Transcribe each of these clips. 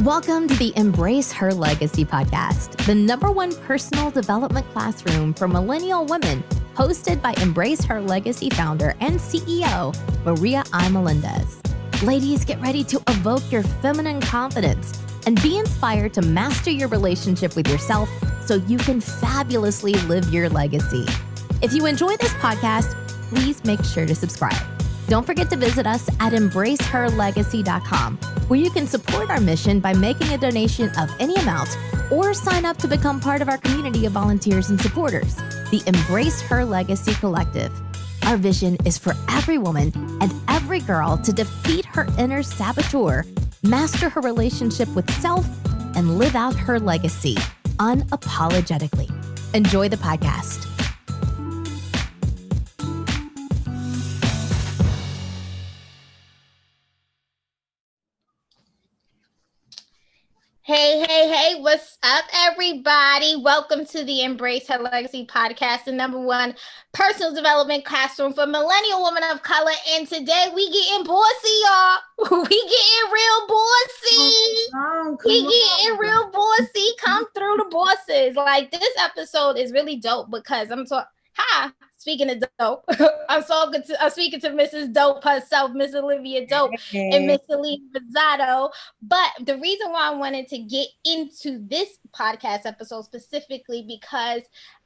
Welcome to the Embrace Her Legacy podcast, the #1 personal development classroom for millennial women, hosted by Embrace Her Legacy founder and CEO, Maria I. Melendez. Ladies, get ready to evoke your feminine confidence and be inspired to master your relationship with yourself so you can fabulously live your legacy. If you enjoy this podcast, please make sure to subscribe. Don't forget to visit us at embraceherlegacy.com, where you can support our mission by making a donation of any amount or sign up to become part of our community of volunteers and supporters, the Embrace Her Legacy Collective. Our vision is for every woman and every girl to defeat her inner saboteur, master her relationship with self, and live out her legacy unapologetically. Enjoy the podcast. Hey, what's up, everybody? Welcome to the Embrace Her Legacy podcast, the #1 personal development classroom for millennial women of color. And today we getting bossy, y'all. We getting real bossy. We getting real bossy. Come through the bosses. Like, this episode is really dope because speaking of dope, I'm speaking to Mrs. Dope herself, Miss Olivia Dope, and Miss Celene Rosado. But the reason why I wanted to get into this podcast episode specifically because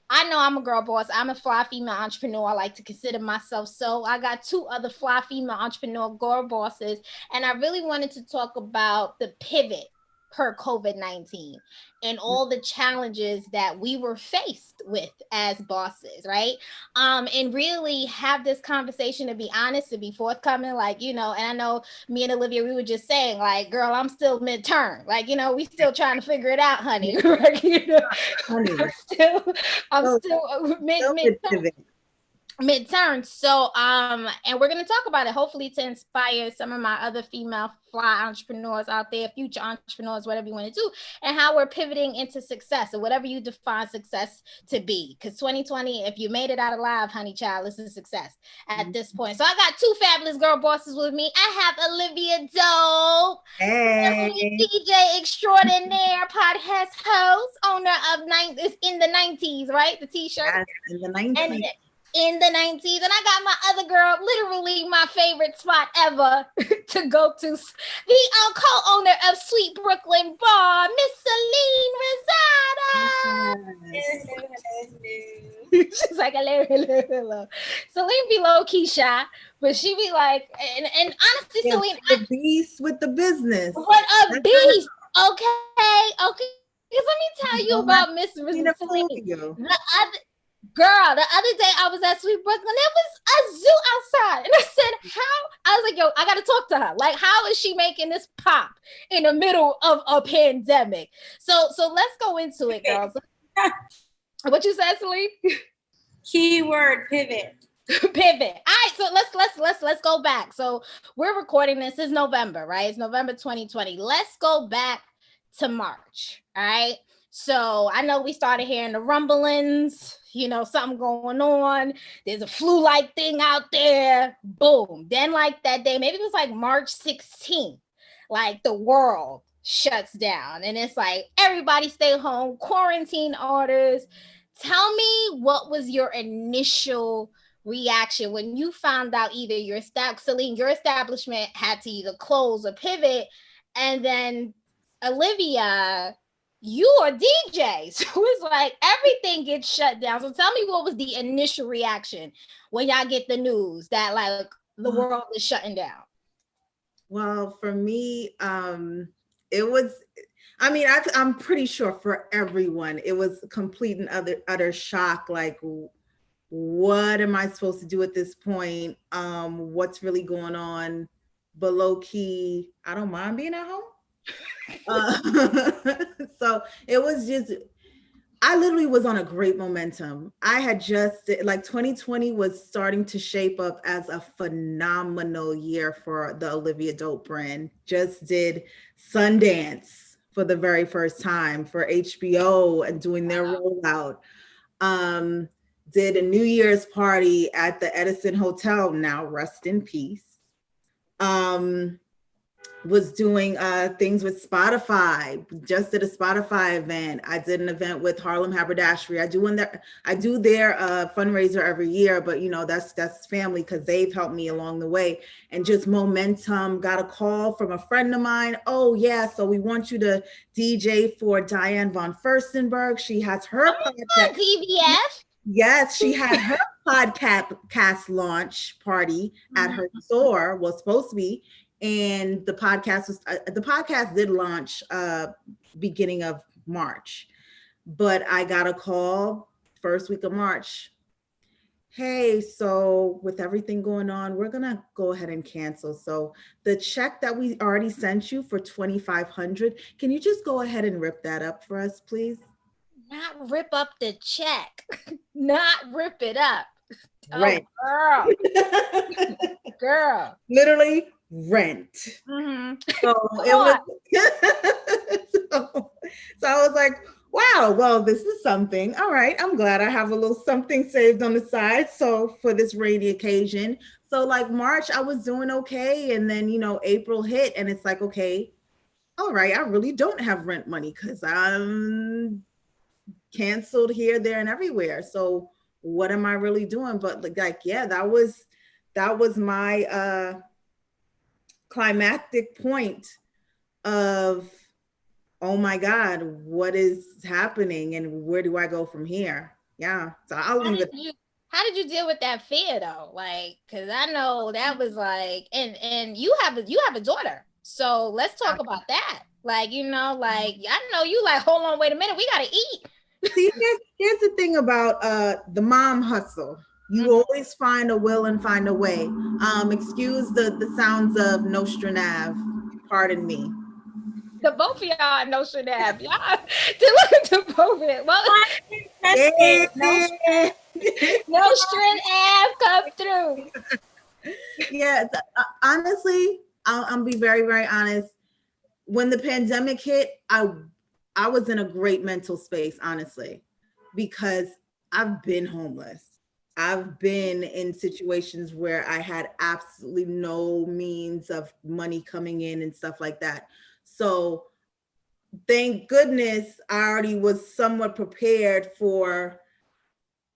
I know I'm a girl boss. I'm a fly female entrepreneur. I like to consider myself so. I got 2 other fly female entrepreneur girl bosses, and I really wanted to talk about the pivot per COVID-19 and all the challenges that we were faced with as bosses, right? And really have this conversation, to be honest, to be forthcoming, like, and I know me and Olivia, we were just saying, like, girl, I'm still midterm. Like, we still trying to figure it out, honey. Right? I'm still midterm. So, and we're going to talk about it, hopefully to inspire some of my other female fly entrepreneurs out there, future entrepreneurs, whatever you want to do, and how we're pivoting into success or whatever you define success to be. Because 2020, if you made it out alive, honey child, this is success at this point. So I got 2 fabulous girl bosses with me. I have Olivia Dope, DJ extraordinaire, podcast host, owner of it's in the 90s, right? The t-shirt. Yes, in the 90s. In the 90s. And I got my other girl, literally my favorite spot ever to go to, the co-owner of Sweet Brooklyn Bar, Miss Celene Rosado. She's like, hello. Celine be low-key shy, but she be like, and honestly, Celine. The beast with the business. What a beast. Okay. Because let me tell you about Miss Celine. The other day I was at Sweet Brooklyn. There was a zoo outside. And I said, I was like, yo, I got to talk to her. Like, how is she making this pop in the middle of a pandemic? So let's go into it, girls. What you said, Celine? Keyword pivot. Pivot. All right, so let's go back. So we're recording this. It's November, right? It's November 2020. Let's go back to March. All right. So I know we started hearing the rumblings, something going on. There's a flu-like thing out there. Boom. Then like that day, maybe it was like March 16th, like the world shuts down. And it's like, everybody stay home, quarantine orders. Tell me, what was your initial reaction when you found out either your establishment had to either close or pivot, and then Olivia, you are DJ, so it's like everything gets shut down. So tell me, what was the initial reaction when y'all get the news that like the world is shutting down? Well, for me, it was, I'm pretty sure for everyone, it was complete and utter shock. Like, what am I supposed to do at this point? What's really going on? But low key, I don't mind being at home. So it was just, I literally was on a great momentum. I had just, 2020 was starting to shape up as a phenomenal year for the Olivia Dope brand. Just did Sundance for the very first time for HBO and doing their rollout. Did a New Year's party at the Edison Hotel, now rest in peace. was doing things with Spotify. Just did a Spotify event. I did an event with Harlem Haberdashery. I do their fundraiser every year, but you know, that's family because they've helped me along the way. And just momentum. Got a call from a friend of mine. Oh yeah, so we want you to DJ for Diane von Furstenberg. She has her podcast. DVF. Yes, she had her podcast launch party at her store. Was supposed to be. And the podcast did launch beginning of March, but I got a call first week of March. Hey, so with everything going on, we're gonna go ahead and cancel. So the check that we already sent you for $2,500, can you just go ahead and rip that up for us, please? Not rip up the check, not rip it up. Right. Oh, girl. Literally rent. Mm-hmm. So it was so I was like, wow, well, this is something. All right, I'm glad I have a little something saved on the side. So for this rainy occasion. So like March, I was doing okay. And then, you know, April hit and it's like, okay, all right, I really don't have rent money because I'm canceled here, there, and everywhere. So what am I really doing? But like, yeah, that was my climactic point of, oh my God, what is happening and where do I go from here? Yeah, so I'll leave it. How did you deal with that fear though? Like, cause I know that was like, and you have a daughter, so let's talk about that. Like, you know, like I know you like, hold on, wait a minute, we gotta eat. See, here's the thing about the mom hustle. You always find a will and find a way. Excuse the sounds of Nostranav. Pardon me. The both of y'all Nostranav. Y'all to both of it. Well, Nostranav come through. Yeah, honestly, I'll be very, very honest. When the pandemic hit, I was in a great mental space, honestly, because I've been homeless. I've been in situations where I had absolutely no means of money coming in and stuff like that. So thank goodness I already was somewhat prepared for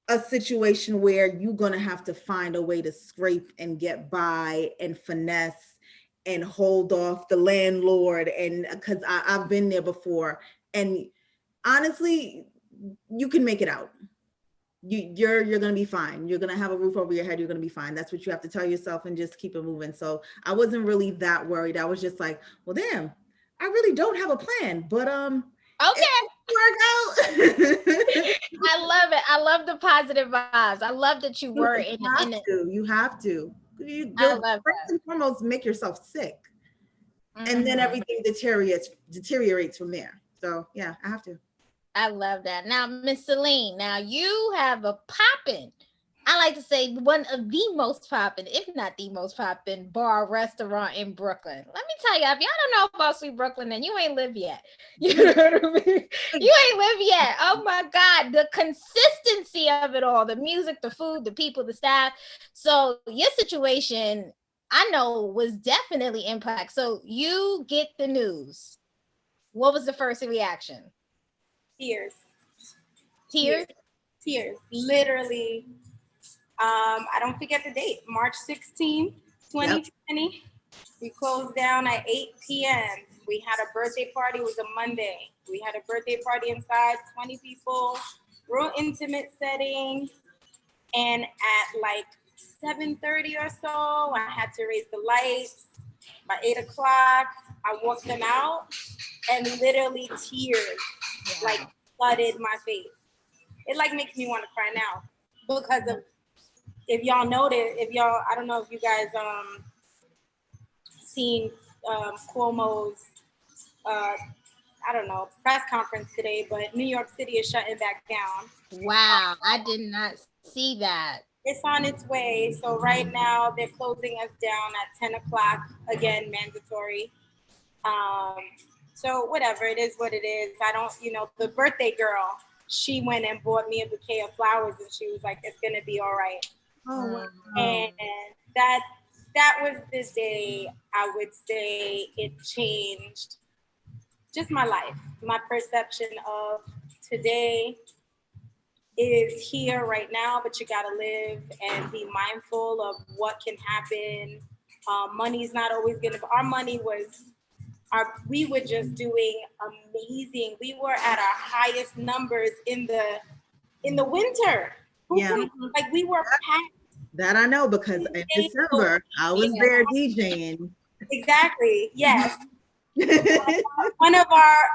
a situation where you're going to have to find a way to scrape and get by and finesse and hold off the landlord. And because I've been there before. And honestly, you can make it out. You're going to be fine. You're going to have a roof over your head. You're going to be fine. That's what you have to tell yourself and just keep it moving. So I wasn't really that worried. I was just like, well, damn, I really don't have a plan, but okay. Work out. I love it. I love the positive vibes. I love that you were in it. You have to. I love first and foremost, make yourself sick. And then everything deteriorates from there. So yeah, I have to. I love that. Now, Miss Celene, now you have a poppin', I like to say one of the most poppin', if not the most poppin' bar restaurant in Brooklyn. Let me tell you, if y'all don't know about Sweet Brooklyn, then you ain't live yet. You know what I mean? You ain't live yet. Oh my God, the consistency of it all, the music, the food, the people, the staff. So your situation, I know, was definitely impact. So you get the news. What was the first reaction? Tears. Literally. I don't forget the date, March 16th, 2020. Yep. We closed down at 8 p.m. We had a birthday party. It was a Monday. We had a birthday party inside, 20 people, real intimate setting. And at like 7:30 or so, I had to raise the lights. By 8 o'clock, I walked them out and literally tears like flooded my face. It like makes me want to cry now because of, if y'all noticed, I don't know if you guys seen Cuomo's, I don't know, press conference today, but New York City is shutting back down. Wow, I did not see that. It's on its way. So right now they're closing us down at 10 o'clock, again, mandatory. So whatever, it is what it is. I don't, the birthday girl, she went and bought me a bouquet of flowers and she was like, it's going to be all right. Oh, wow. And that that was the day I would say it changed just my life. My perception of today is here right now, but you gotta live and be mindful of what can happen. Money's not always gonna. Our money was we were just doing amazing. We were at our highest numbers in the winter. Yeah. Like we were packed. That I know, because in December I was there DJing. Exactly. Yes. One of our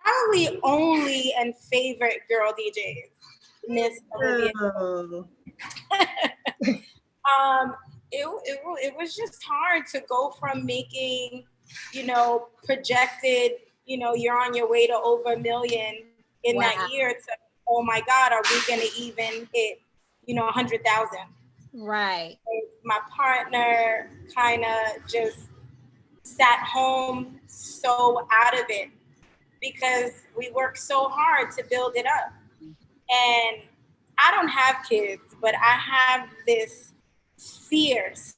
probably only and favorite girl DJs, Miss Olivia. Oh. It was just hard to go from making, projected, you're on your way to over $1 million in that year to, oh my God, are we going to even hit, 100,000? Right. My partner kind of just sat home so out of it because we worked so hard to build it up. And I don't have kids, but I have this fierce,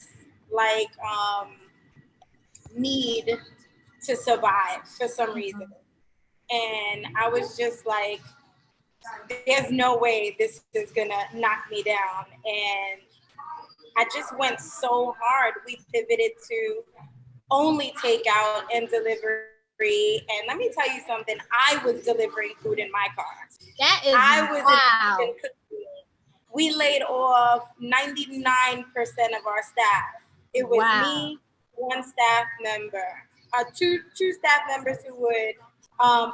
need to survive for some reason. And I was just like, there's no way this is gonna knock me down. And I just went so hard. We pivoted to only takeout and delivery. And let me tell you something, I was delivering food in my car. Wow. We laid off 99% of our staff. It was me, one staff member, two staff members who would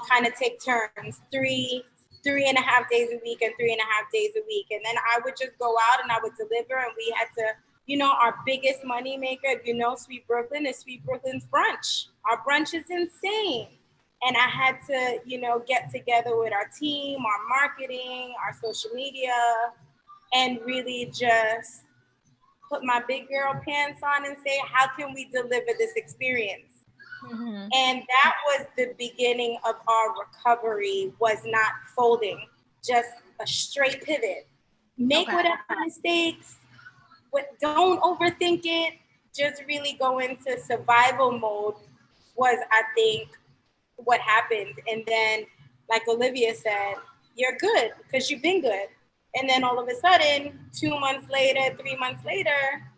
kind of take turns, 3.5 days a week and 3.5 days a week. And then I would just go out and I would deliver, and we had to, our biggest money maker, Sweet Brooklyn is Sweet Brooklyn's brunch. Our brunch is insane. And I had to, get together with our team, our marketing, our social media, and really just put my big girl pants on and say, how can we deliver this experience? Mm-hmm. And that was the beginning of our recovery, was not folding, just a straight pivot. Make whatever mistakes, but don't overthink it. Just really go into survival mode was, I think, what happened. And then, like Olivia said, you're good because you've been good. And then all of a sudden, 2 months later, 3 months later,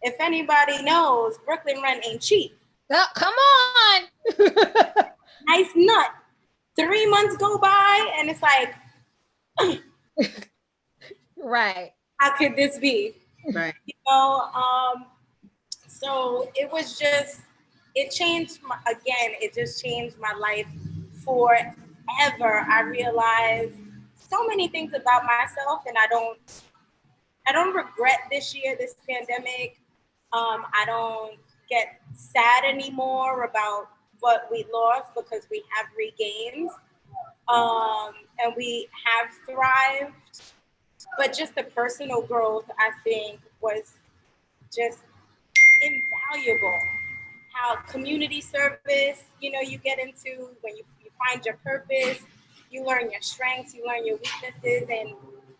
if anybody knows, Brooklyn rent ain't cheap. Oh, come on. Nice nut. 3 months go by and it's like, right. How could this be? Right. So it was just, it changed it just changed my life forever. I realized so many things about myself, and I don't regret this year, this pandemic. I don't get sad anymore about what we lost because we have regained, and we have thrived. But just the personal growth, I think, was just invaluable. How community service, you get into when you find your purpose, you learn your strengths, you learn your weaknesses. And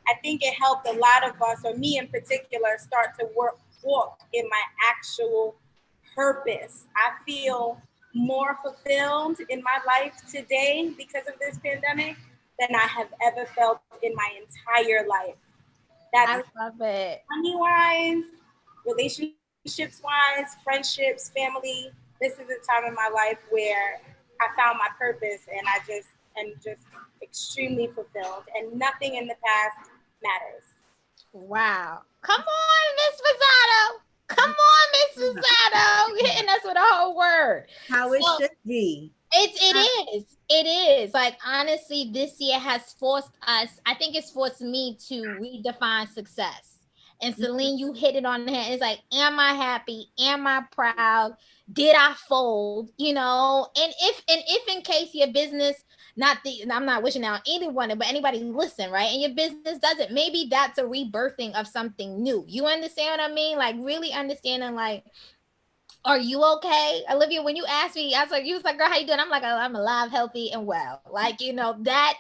I think it helped a lot of us, or me in particular, start to walk in my actual purpose. I feel more fulfilled in my life today because of this pandemic than I have ever felt in my entire life. That's I love it. Money-wise, relationships-wise, friendships, family. This is a time in my life where I found my purpose, and I just am just extremely fulfilled, and nothing in the past matters. Wow. Come on, Miss Rosado. Come on, Miss Rosado. Hitting us with a whole word. How it should be. It is. Like, honestly, this year has forced us, I think it's forced me to redefine success. And Celene, you hit it on the head. It's like, am I happy? Am I proud? Did I fold? And if in case your business, I'm not wishing out anyone, but anybody listen, right? And your business doesn't, maybe that's a rebirthing of something new. You understand what I mean? Like, really understanding, like, Are you okay? Olivia, when you asked me, I was like, you was like, girl, how you doing? I'm like, oh, I'm alive, healthy, and well. Like, you know, that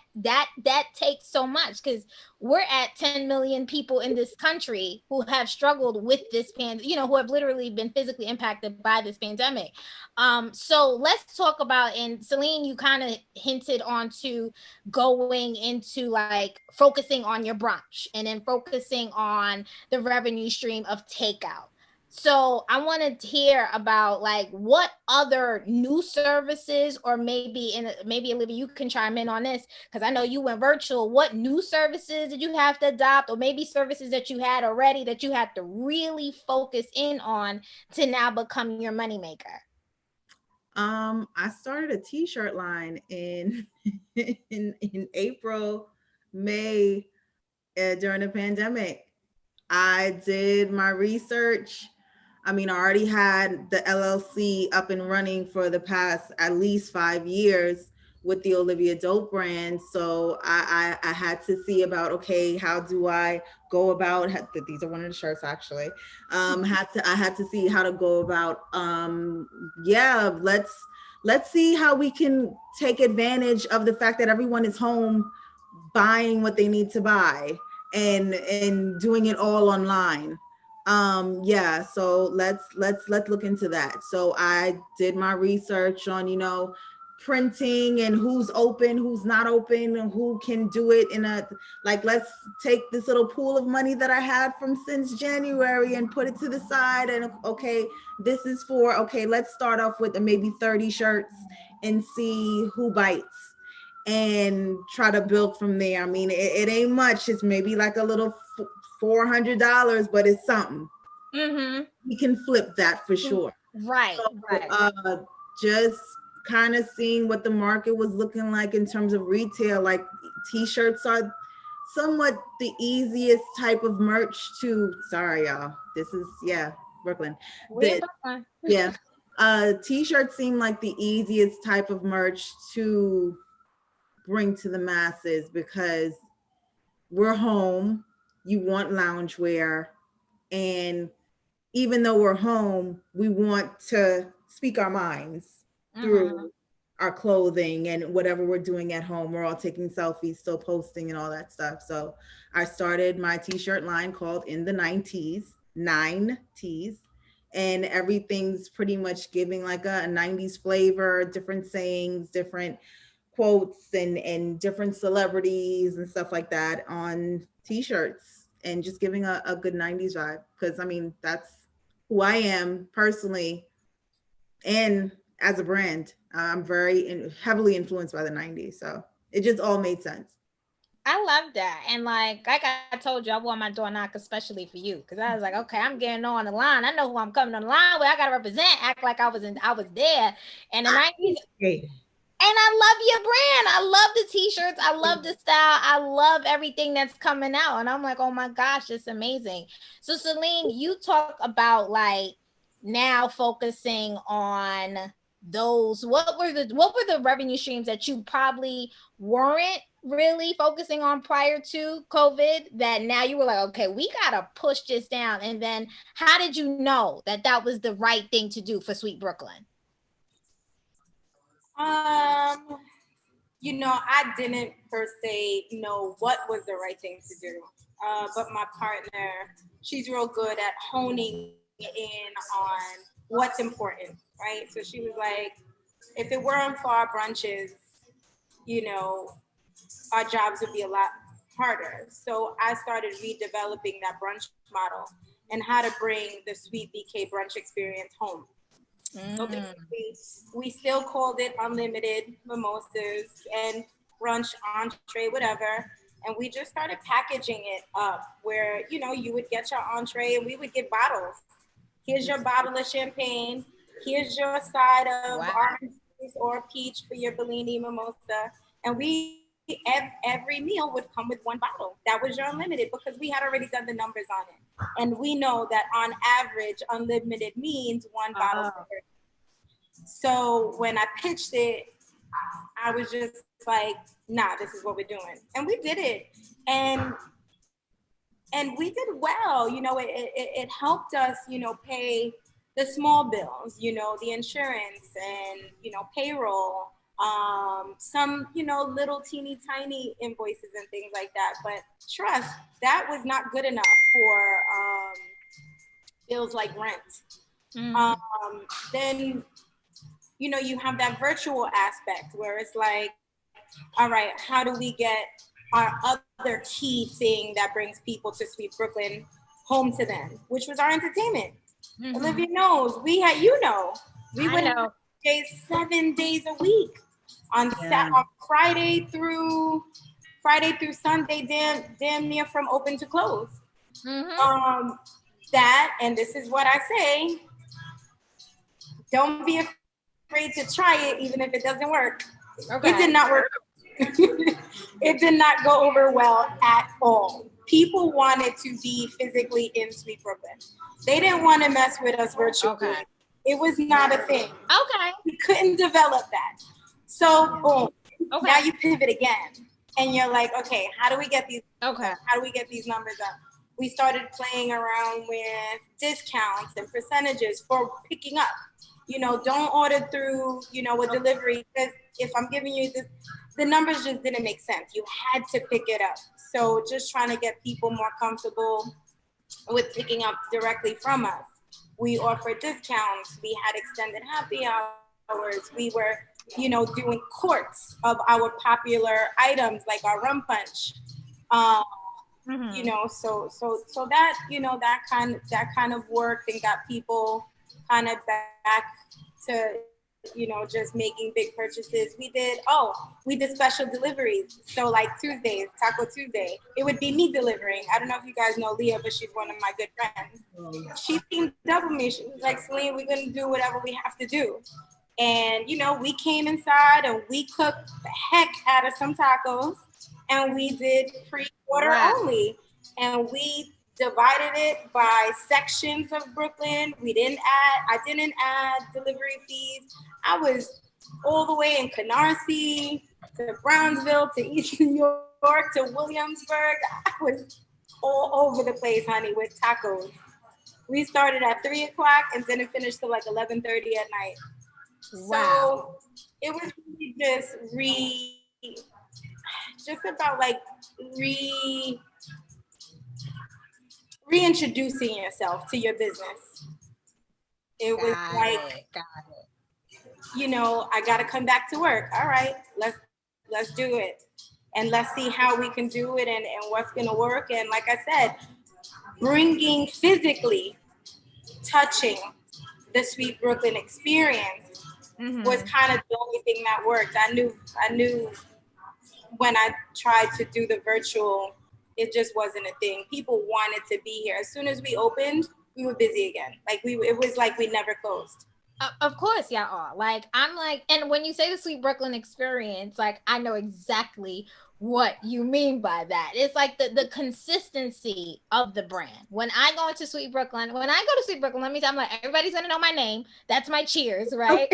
takes so much, because we're at 10 million people in this country who have struggled with this you know, who have literally been physically impacted by this pandemic. So let's talk about, and Celene, you kind of hinted on to going into like focusing on your brunch and then focusing on the revenue stream of takeout. So I want to hear about like what other new services, or maybe Olivia, you can chime in on this because I know you went virtual. What new services did you have to adopt, or maybe services that you had already that you had to really focus in on to now become your moneymaker? I started a t-shirt line in in April, May, during the pandemic. I did my research. I mean, I already had the LLC up and running for the past at least 5 years with the Olivia Dope brand. So I had to see about, okay, how do I go about, these are one of the shirts actually. I had to see how to go about, yeah, let's see how we can take advantage of the fact that everyone is home buying what they need to buy and doing it all online. Yeah, so let's look into that. So I did my research on, you know, printing and who's open, who's not open, and who can do it in a, like, let's take this little pool of money that I had from since January and put it to the side, and okay, this is for, okay, let's start off with maybe 30 shirts and see who bites and try to build from there. I mean, it ain't much. It's maybe like a little $400, but it's something. Mm-hmm. We can flip that for sure. Right, so, right. Just kind of seeing what the market was looking like in terms of retail. Like t-shirts are somewhat the easiest type of merch to, sorry y'all, this is, yeah, Brooklyn. Yeah. T-shirts seem like the easiest type of merch to bring to the masses because we're home, you want loungewear, and even though we're home, we want to speak our minds through our clothing and whatever we're doing at home. We're all taking selfies, still posting and all that stuff. So I started my t-shirt line called In the 90s, 9 T's, and everything's pretty much giving like a 90s flavor, different sayings, different quotes and different celebrities and stuff like that on t-shirts, and just giving a good 90s vibe, because I mean that's who I am personally, and as a brand I'm very heavily influenced by the 90s, so it just all made sense. I love that. And like I told you, I wore my door knock especially for you, because I was like, okay, I'm getting on the line. I know who I'm coming on the line with. I gotta represent, act like I was there. And the 90s. And I love your brand. I love the t-shirts. I love the style. I love everything that's coming out. And I'm like, oh my gosh, it's amazing. So Celene, you talk about like now focusing on those. What were the revenue streams that you probably weren't really focusing on prior to COVID, that now you were like, okay, we gotta push this down? And then how did you know that that was the right thing to do for Sweet Brooklyn? You know, I didn't per se know what was the right thing to do. But my partner, she's real good at honing in on what's important, right? So she was like, if it weren't for our brunches, you know, our jobs would be a lot harder. So I started redeveloping that brunch model and how to bring the Sweet BK brunch experience home. So basically, we still called it unlimited mimosas and brunch, entree, whatever. And we just started packaging it up where, you know, you would get your entree and we would get bottles. Here's your bottle of champagne. Here's your side of orange juice or peach for your Bellini mimosa. And every meal would come with one bottle. That was your unlimited, because we had already done the numbers on it. And we know that on average, unlimited means one bottle. So when I pitched it, I was just like, nah, this is what we're doing. And we did it. And we did well. You know, it helped us, you know, pay the small bills, you know, the insurance and, you know, payroll, some, you know, little teeny tiny invoices and things like that. But trust, that was not good enough for bills like rent. Then, you know, you have that virtual aspect where it's like, all right, how do we get our other key thing that brings people to Sweet Brooklyn home to them, which was our entertainment. Olivia knows, we had, you know, we would have 7 days a week on Friday through Sunday, damn near from open to close. That, and this is what I say, don't be afraid to try it, even if it doesn't work. It did not work. It did not go over well at all. People wanted to be physically in Sweet Brooklyn. They didn't want to mess with us virtually. It was not a thing. We couldn't develop that. So boom. Now you pivot again. And you're like, okay, how do we get these how do we get these numbers up? We started playing around with discounts and percentages for picking up. You know, don't order through, you know, a delivery, because if I'm giving you this, the numbers just didn't make sense. You had to pick it up. So just trying to get people more comfortable with picking up directly from us. We offered discounts. We had extended happy hours. We were, you know, doing courts of our popular items like our rum punch. You know, so that, you know, that kind of worked and got people kind of back to, you know, just making big purchases. We did special deliveries. So like Tuesdays, Taco Tuesday, it would be me delivering. I don't know if you guys know Leah, but she's one of my good friends. She teamed up with me. She was like, Celene, we're going to do whatever we have to do. And, you know, we came inside and we cooked the heck out of some tacos, and we did pre-order only. And we divided it by sections of Brooklyn. I didn't add delivery fees. I was all the way in Canarsie to Brownsville to East New York to Williamsburg. I was all over the place, honey, with tacos. We started at 3:00 and then it finished till like 11:30 at night. So it was really just about like reintroducing yourself to your business. It was like, you know, I got to come back to work. All right, let's do it. And let's see how we can do it and what's going to work. And like I said, bringing physically, touching the Sweet Brooklyn experience was kind of the only thing that worked. I knew when I tried to do the virtual, it just wasn't a thing. People wanted to be here. As soon as we opened, we were busy again. Like it was like we never closed. Of course, y'all are. Like, I'm like, and when you say the Sweet Brooklyn experience, like, I know exactly what you mean by that. It's like the consistency of the brand. When I go to Sweet Brooklyn, let me tell you, I'm like, everybody's gonna know my name. That's my cheers, right?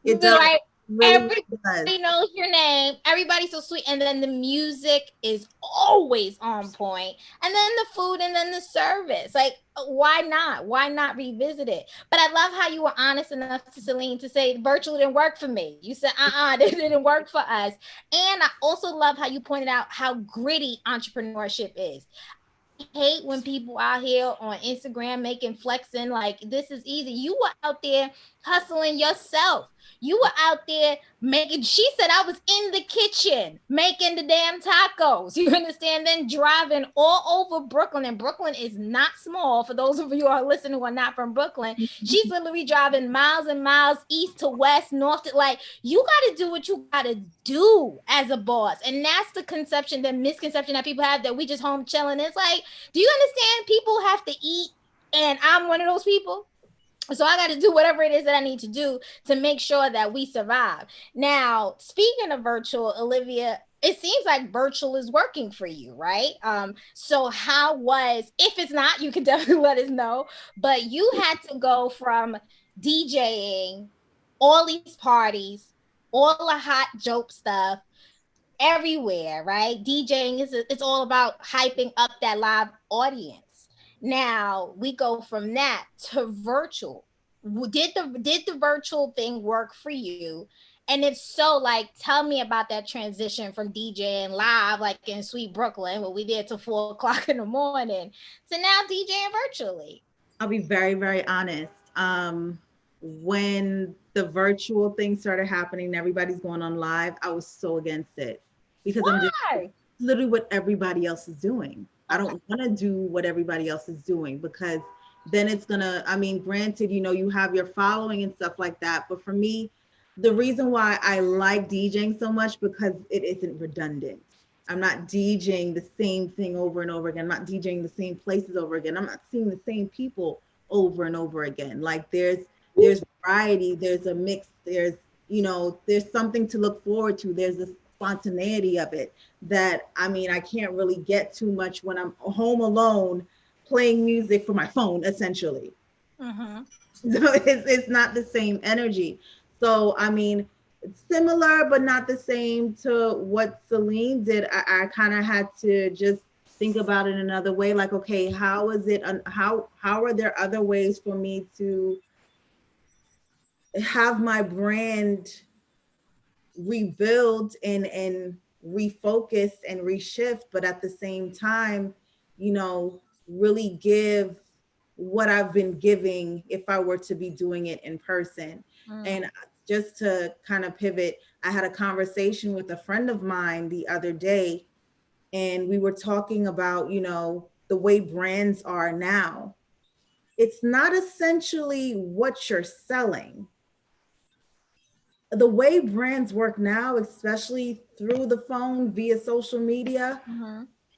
It does. Like, Really everybody knows your name. Everybody's so sweet. And then the music is always on point. And then the food and then the service. Like, why not? Why not revisit it? But I love how you were honest enough to Celene to say virtual didn't work for me. You said, it didn't work for us. And I also love how you pointed out how gritty entrepreneurship is. I hate when people out here on Instagram making flexing like this is easy. You were out there hustling yourself. You were out there making, she said I was in the kitchen making the damn tacos. You understand? Then driving all over Brooklyn. And Brooklyn is not small. For those of you who are listening who are not from Brooklyn, she's literally driving miles and miles east to west, north to, like, you got to do what you got to do as a boss. And that's the misconception that people have, that we just home chilling. It's like, do you understand? People have to eat. And I'm one of those people. So I got to do whatever it is that I need to do to make sure that we survive. Now, speaking of virtual, Olivia, it seems like virtual is working for you, right? So how was, if it's not, you can definitely let us know, but you had to go from DJing, all these parties, all the hot dope stuff everywhere, right? DJing it's all about hyping up that live audience. Now we go from that to virtual. did the virtual thing work for you? And if so, like, tell me about that transition from DJing live, like in Sweet Brooklyn, what we did till 4 o'clock in the morning, to now DJing virtually. I'll be very, very honest. When the virtual thing started happening and everybody's going on live, I was so against it because I'm just Why? literally what everybody else is doing. I don't want to do what everybody else is doing because then it's gonna, I mean, granted, you know, you have your following and stuff like that. But for me, the reason why I like DJing so much because it isn't redundant. I'm not DJing the same thing over and over again. I'm not DJing the same places over again. I'm not seeing the same people over and over again. Like there's variety, there's a mix, there's, you know, there's something to look forward to. There's a spontaneity of it that, I mean, I can't really get too much when I'm home alone playing music for my phone, essentially. Mm-hmm. So it's not the same energy. So, I mean, it's similar, but not the same to what Celene did. I kind of had to just think about it another way. Like, okay, how is it, how are there other ways for me to have my brand rebuild and refocus and reshift, but at the same time, you know, really give what I've been giving if I were to be doing it in person. And just to kind of pivot, I had a conversation with a friend of mine the other day, and we were talking about, you know, the way brands are now. It's not essentially what you're selling. The way brands work now, especially through the phone via social media,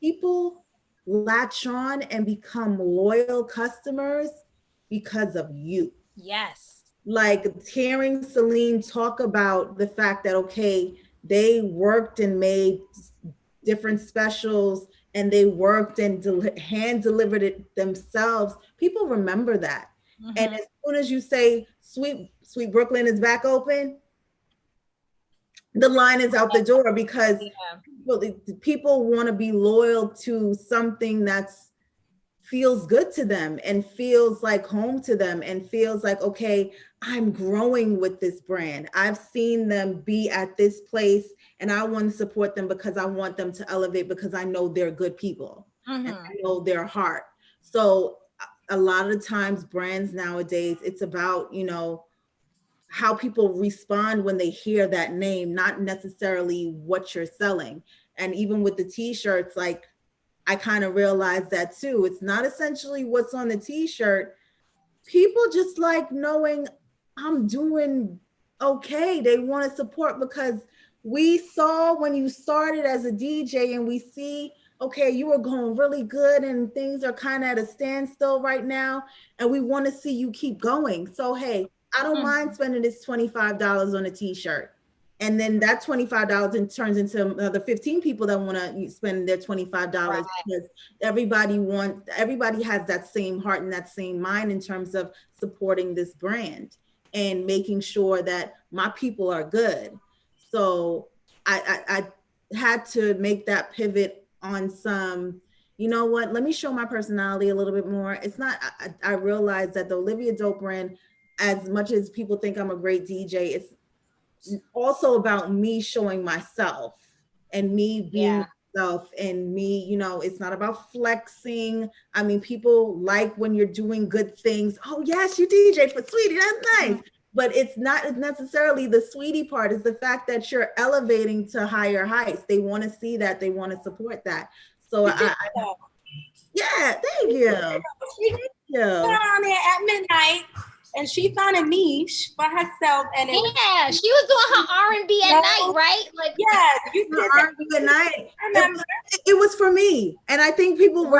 people latch on and become loyal customers because of you. Yes. Like hearing Celene talk about the fact that, okay, they worked and made different specials and they worked and hand delivered it themselves. People remember that. And as soon as you say Sweet Brooklyn is back open, the line is out the door because people want to be loyal to something that's feels good to them and feels like home to them and feels like, okay, I'm growing with this brand. I've seen them be at this place and I want to support them because I want them to elevate because I know they're good people and I know their heart. So a lot of times brands nowadays, it's about, you know, how people respond when they hear that name, not necessarily what you're selling. And even with the t-shirts, like I kind of realized that too. It's not essentially what's on the t-shirt. People just like knowing I'm doing okay. They want to support because we saw when you started as a DJ and we see, okay, you were going really good and things are kind of at a standstill right now. And we want to see you keep going. So, hey, I don't mind spending this $25 on a t-shirt. And then that $25 turns into another 15 people that want to spend their $25 because everybody has that same heart and that same mind in terms of supporting this brand and making sure that my people are good. So I had to make that pivot on some, you know what, let me show my personality a little bit more. It's not, I realized that the Olivia Dope brand, as much as people think I'm a great DJ, it's also about me showing myself and me being myself and me, you know, it's not about flexing. I mean, people like when you're doing good things. Oh yes, you DJ for Sweetie, that's nice. But it's not necessarily the sweetie part. It's the fact that you're elevating to higher heights. They want to see that. They want to support that. So yeah, thank you. Thank you. On there at midnight, and she found a niche for herself. And she was doing her R&B at night, right? Like you did R&B at night. It was for me, and I think people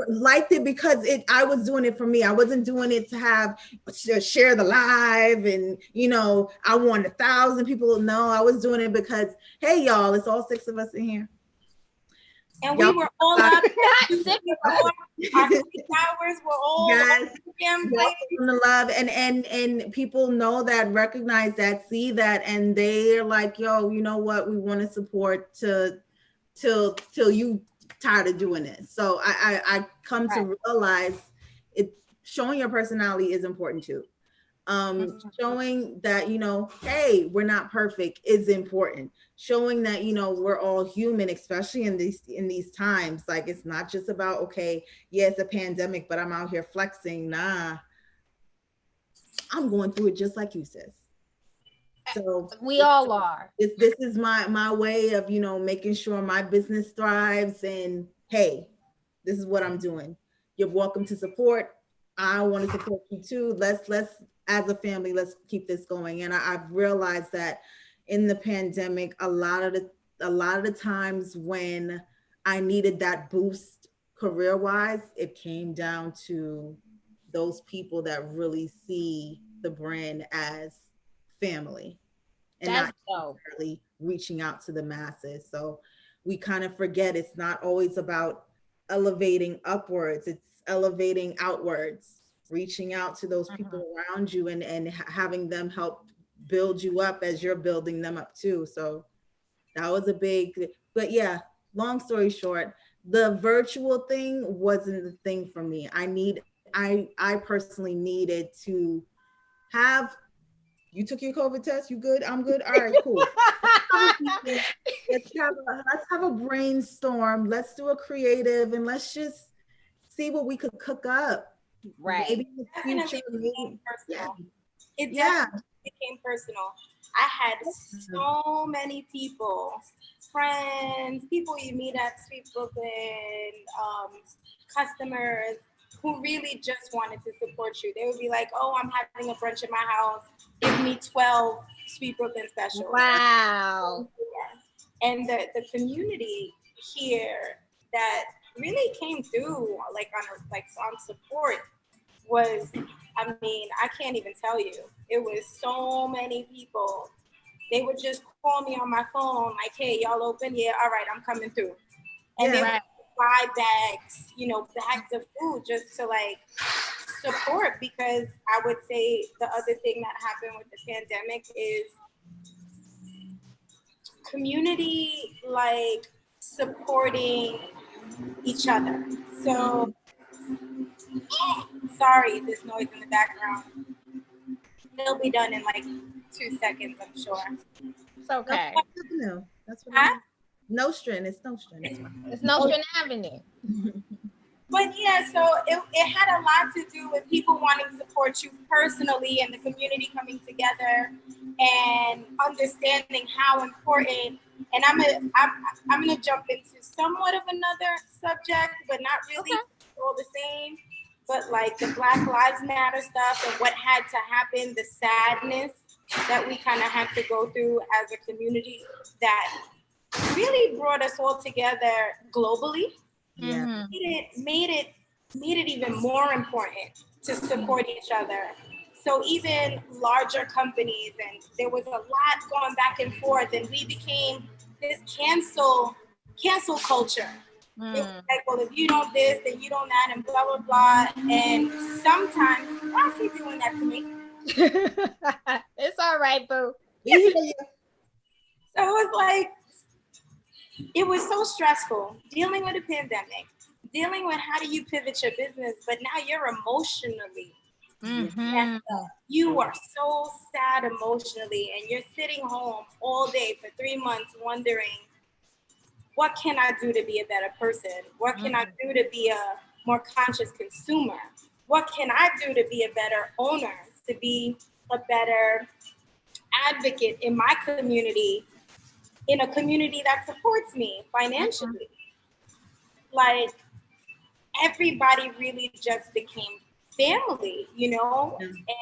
liked it because I was doing it for me. I wasn't doing it to share the live, and you know, I want 1,000 people. No, I was doing it because, hey, y'all, it's all 6 of us in here. And we were all up. Our 3 hours were all from the love, and people know that, recognize that, see that, and they're like, yo, you know what? We want to support till you tired of doing this. So I come to realize it. Showing your personality is important too. Showing that, hey, we're not perfect is important. Showing that, we're all human, especially in these times. Like, it's not just about, okay, yeah, it's a pandemic, but I'm out here flexing. Nah, I'm going through it just like you, sis. So we all are. This is my way of, making sure my business thrives. And hey, this is what I'm doing. You're welcome to support. I want to support you too. Let's as a family, let's keep this going. And I've realized that in the pandemic, a lot of the times when I needed that boost career wise, it came down to those people that really see the brand as family and That's not necessarily reaching out to the masses. So we kind of forget it's not always about elevating upwards, it's elevating outwards, reaching out to those people around you and having them help build you up as you're building them up too. So that was a big, but yeah, long story short, the virtual thing wasn't the thing for me. I personally needed to have, you took your COVID test, you good? I'm good. All right, cool. Let's have a brainstorm. Let's do a creative and let's just see what we could cook up. Right. Maybe in the future. It definitely became personal. I had so many people, friends, people you meet at Sweet Brooklyn, customers who really just wanted to support you. They would be like, oh, I'm having a brunch in my house. Give me 12 Sweet Brooklyn specials. Wow. And the community here that really came through on support was, I mean, I can't even tell you. It was so many people. They would just call me on my phone like, hey, y'all open? Yeah, all right, I'm coming through. And they would buy bags, bags of food just to support, because I would say the other thing that happened with the pandemic is community supporting each other. So sorry, this noise in the background. It'll be done in 2 seconds, I'm sure. It's okay. No, that's what Nostrand. It's Nostrand. It's Nostrand Avenue. But yeah, so it had a lot to do with people wanting to support you personally and the community coming together and understanding how important. And I'm gonna jump into somewhat of another subject, but not really all the same. But the Black Lives Matter stuff and what had to happen, the sadness that we kind of had to go through as a community that really brought us all together globally. Yeah. Made it even more important to support each other. So even larger companies, and there was a lot going back and forth, and we became this cancel culture. It was like, well, if you don't this, then you don't that, and blah, blah, blah. And sometimes, why is he doing that to me? It's all right, boo. So it was it was so stressful dealing with a pandemic, dealing with how do you pivot your business, but now you're emotionally. You are so sad emotionally, and you're sitting home all day for 3 months wondering, what can I do to be a better person? What can I do to be a more conscious consumer? What can I do to be a better owner, to be a better advocate in my community, in a community that supports me financially? Everybody really just became family,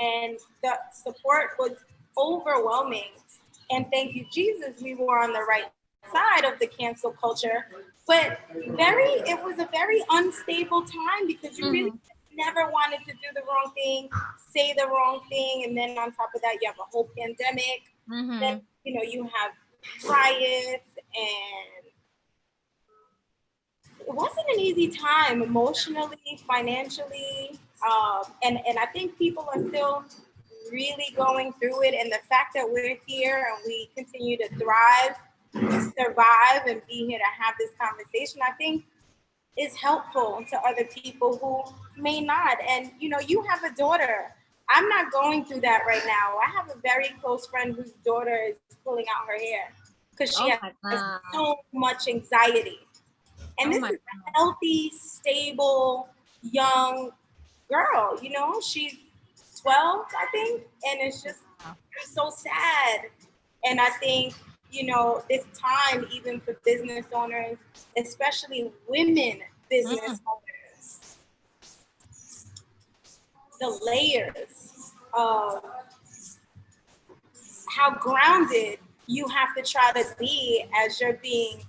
and the support was overwhelming. And thank you, Jesus, we were on the right side of the cancel culture, but it was a very unstable time, because you really never wanted to do the wrong thing, say the wrong thing, and then on top of that, you have a whole pandemic. Then you have riots, and it wasn't an easy time emotionally, financially, and I think people are still really going through it. And the fact that we're here and we continue to thrive, survive, and be here to have this conversation, I think is helpful to other people who may not. And you have a daughter. I'm not going through that right now. I have a very close friend whose daughter is pulling out her hair because she has so much anxiety. And this is a healthy, stable, young girl, you know, she's 12, I think. And it's just so sad. And I think, you know, this time, even for business owners, especially women business owners, the layers of how grounded you have to try to be as you're being,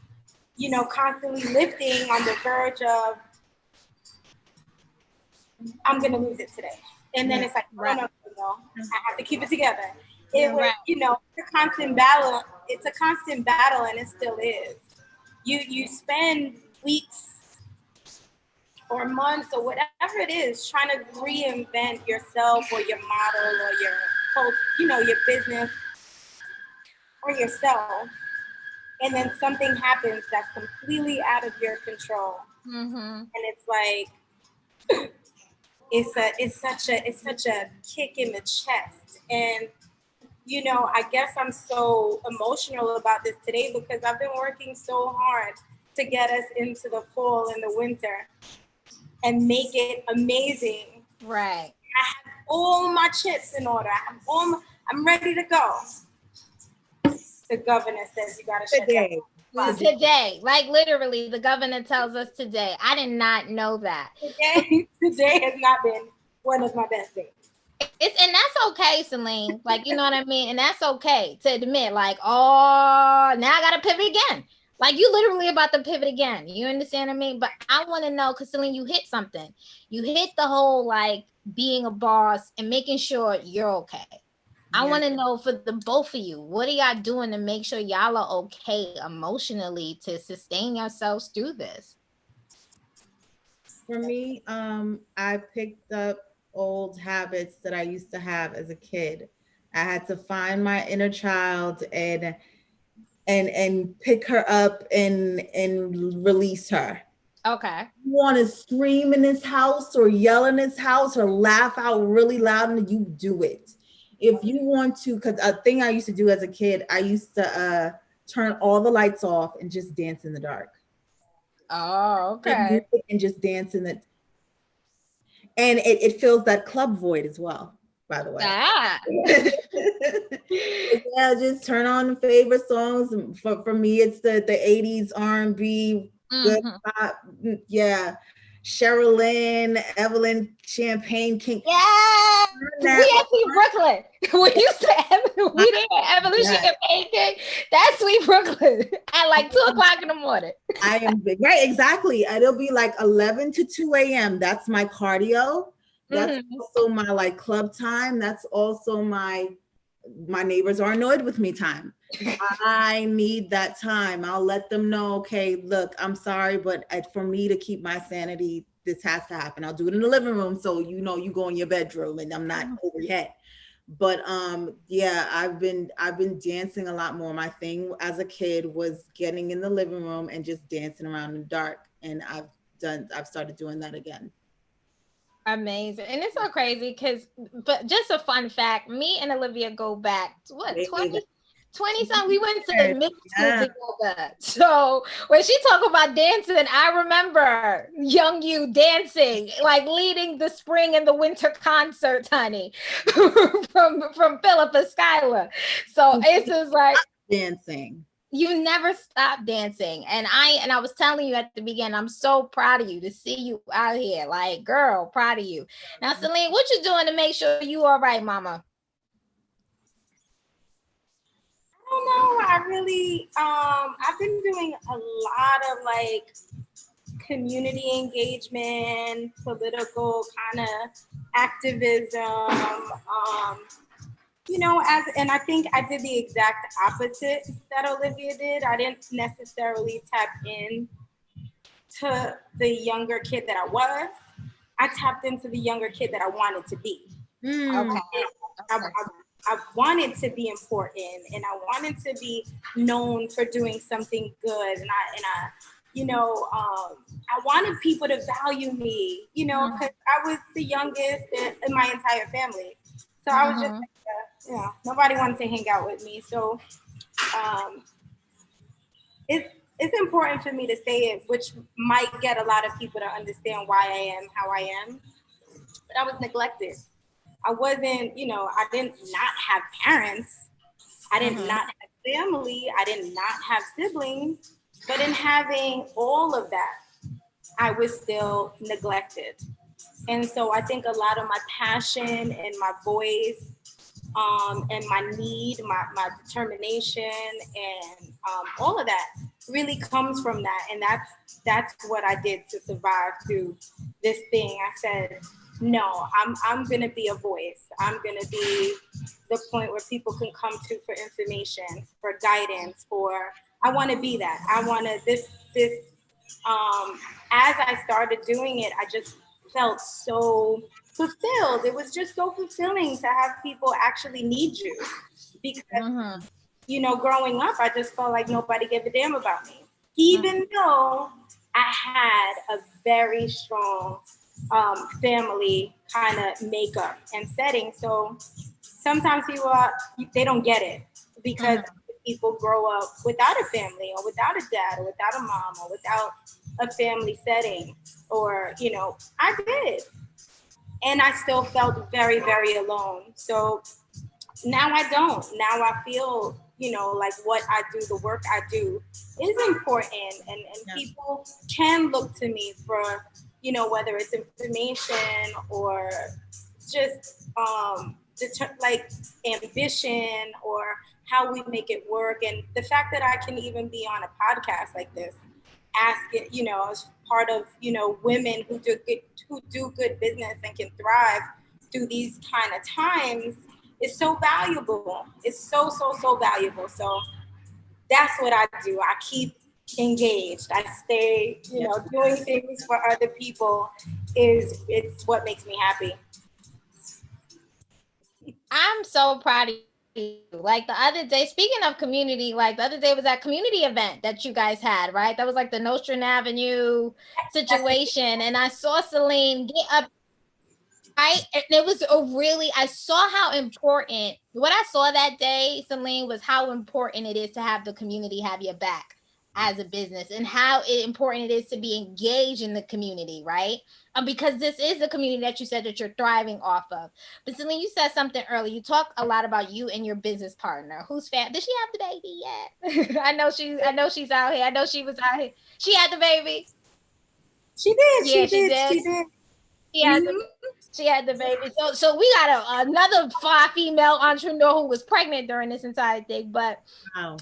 you know, constantly lifting on the verge of, I'm going to lose it today. And then it's like, no, I have to keep it together. It was, you know, it's a constant battle. It's a constant battle, and it still is. You spend weeks or months or whatever it is trying to reinvent yourself or your model or your whole, you know, your business or yourself. And then something happens that's completely out of your control. And it's like, it's such a kick in the chest. And, you know, I guess I'm so emotional about this today because I've been working so hard to get us into the fall and the winter and make it amazing. Right. I have all my chips in order. I'm ready to go. The governor says you gotta shut down. Today, like literally, the governor tells us today. I did not know that. Today has not been one of my best days. And that's okay, Celene. Like, you know what I mean? And that's okay to admit, like, oh, now I gotta pivot again. Like, you literally about to pivot again. You understand what I mean? But I want to know, because Celene, you hit something. You hit the whole, like, being a boss and making sure you're okay. I want to know for the both of you, what are y'all doing to make sure y'all are okay emotionally to sustain yourselves through this? For me, I picked up old habits that I used to have as a kid. I had to find my inner child and pick her up and release her. Okay. You want to scream in this house or yell in this house or laugh out really loud, and you do it. If you want to, because a thing I used to do as a kid, I used to turn all the lights off and just dance in the dark. Oh, okay. And just dance in it. And it fills that club void as well, by the way. Yeah, just turn on the favorite songs. For me, it's the 80s R&B, good pop. Yeah. Sherilyn, Evelyn, Champagne King. Yeah, we actually Brooklyn. When you said we didn't Evelyn Champagne King, that's sweet Brooklyn at like 2:00 in the morning. I am big, right? Exactly. It'll be like 11 to 2 a.m. That's my cardio. That's also my like club time. That's also my neighbors are annoyed with me time. I need that time. I'll let them know, okay, look, I'm sorry, but for me to keep my sanity, this has to happen. I'll do it in the living room. So, you know, you go in your bedroom and I'm not over your head. But yeah, I've been dancing a lot more. My thing as a kid was getting in the living room and just dancing around in the dark. And I've started doing that again. Amazing. And it's so crazy but just a fun fact, me and Olivia go back, 20 something, we went to the middle school together. So when she talk about dancing, I remember young you dancing, like leading the spring and the winter concerts, honey, from Philip and Skylar. So it's just like dancing. You never stop dancing. And I was telling you at the beginning, I'm so proud of you to see you out here. Like, girl, proud of you. Now, Celene, what you doing to make sure you all right, mama? I don't know. I really, I've been doing a lot of like community engagement, political kind of activism, you know, and I think I did the exact opposite that Olivia did. I didn't necessarily tap in to the younger kid that I was. I tapped into the younger kid that I wanted to be. Okay. I wanted to be important, and I wanted to be known for doing something good, and I you know, I wanted people to value me, you know, because I was the youngest in my entire family. So I was just, nobody wanted to hang out with me. So it's important for me to say it, which might get a lot of people to understand why I am how I am. But I was neglected. I wasn't, I didn't not have parents. I did not have family. I did not have siblings. But in having all of that, I was still neglected. And so I think a lot of my passion and my voice and my need, my determination and all of that really comes from that. And that's what I did to survive through this thing. I said, no, I'm going to be a voice. I'm going to be the point where people can come to for information, for guidance, I want to be that. I want to, as I started doing it, I just felt so fulfilled. It was just so fulfilling to have people actually need you because, growing up, I just felt like nobody gave a damn about me, even though I had a very strong family kind of makeup and setting. So sometimes people they don't get it because people grow up without a family or without a dad or without a mom or without a family setting, or I did, and I still felt very, very alone. So now I don't. Now I feel like what I do, the work I do is important, and people can look to me for whether it's information or just like ambition or how we make it work. And the fact that I can even be on a podcast like this, ask it, as part of women who do good business and can thrive through these kind of times is so valuable. It's so valuable. So that's what I do. I keep engaged. I stay, doing things for other people it's what makes me happy. I'm so proud of you. Like the other day, speaking of community, like the other day was that community event that you guys had, right? That was like the Nostrand Avenue situation. And I saw Celene get up, right? And it was I saw how important, what I saw that day, Celene, was how important it is to have the community have your back as a business, and how important it is to be engaged in the community, right? Because this is the community that you said that you're thriving off of. But Celene, you said something earlier. You talk a lot about you and your business partner. Did she have the baby yet? I know she's out here. I know she was out here. She had the baby. She did. Yeah, she did. She had the baby. So we got another female entrepreneur who was pregnant during this entire thing. But wow.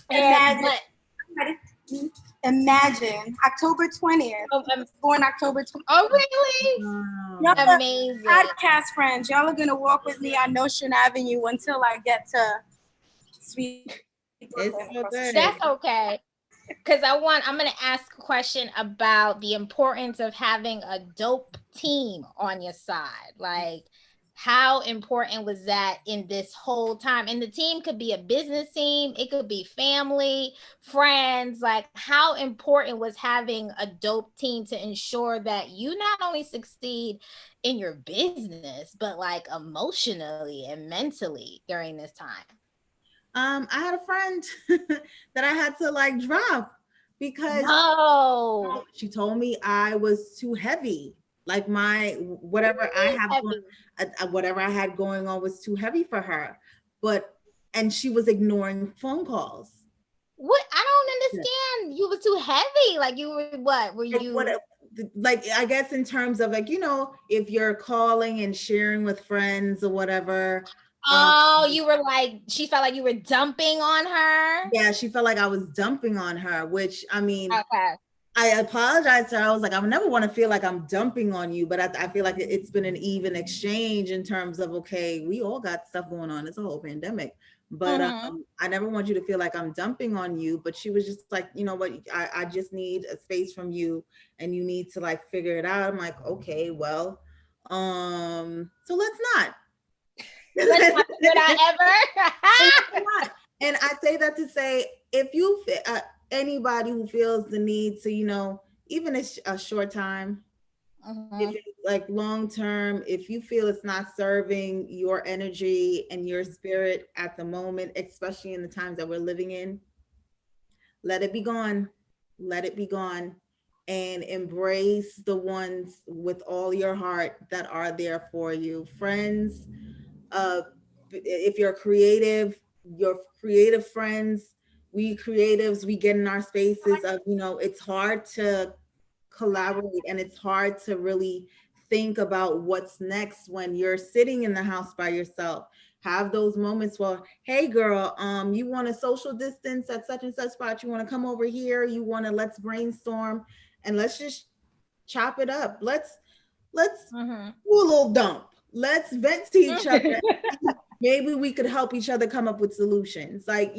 Imagine October 20th. Born October 20th. Oh, really? Y'all amazing. Podcast friends, y'all are gonna walk with me on Nostrand Avenue until I get to Sweet. That's okay. Because I'm going to ask a question about the importance of having a dope team on your side. Like, how important was that in this whole time? And the team could be a business team. It could be family, friends. Like, how important was having a dope team to ensure that you not only succeed in your business, but like emotionally and mentally during this time? I had a friend that I had to like drop because she told me I was too heavy. Like whatever I had going on was too heavy for her. And she was ignoring phone calls. What? I don't understand. You were too heavy. Like you were what? Were you? Like, I guess in terms of like, if you're calling and sharing with friends or whatever. You were like, she felt like you were dumping on her? Yeah, she felt like I was dumping on her, which, I mean, okay. I apologized to her. I was like, I would never want to feel like I'm dumping on you, but I feel like it's been an even exchange in terms of, okay, we all got stuff going on. It's a whole pandemic, but I never want you to feel like I'm dumping on you. But she was just like, you know what, I just need a space from you and you need to like figure it out. I'm like, okay, well, so let's not. Let's not figure it out ever. And I say that to say, if you anybody who feels the need to, even a short time, If it's like long term, if you feel it's not serving your energy and your spirit at the moment, especially in the times that we're living in, let it be gone. Let it be gone. And embrace the ones with all your heart that are there for you. Friends, if you're creative, your creative friends, we creatives, we get in our spaces of, it's hard to collaborate and it's hard to really think about what's next when you're sitting in the house by yourself. Have those moments where, hey girl, you want to social distance at such and such spot, you want to come over here, let's brainstorm and let's just chop it up. Let's do a little dump. Let's vent to each other. Maybe we could help each other come up with solutions. Like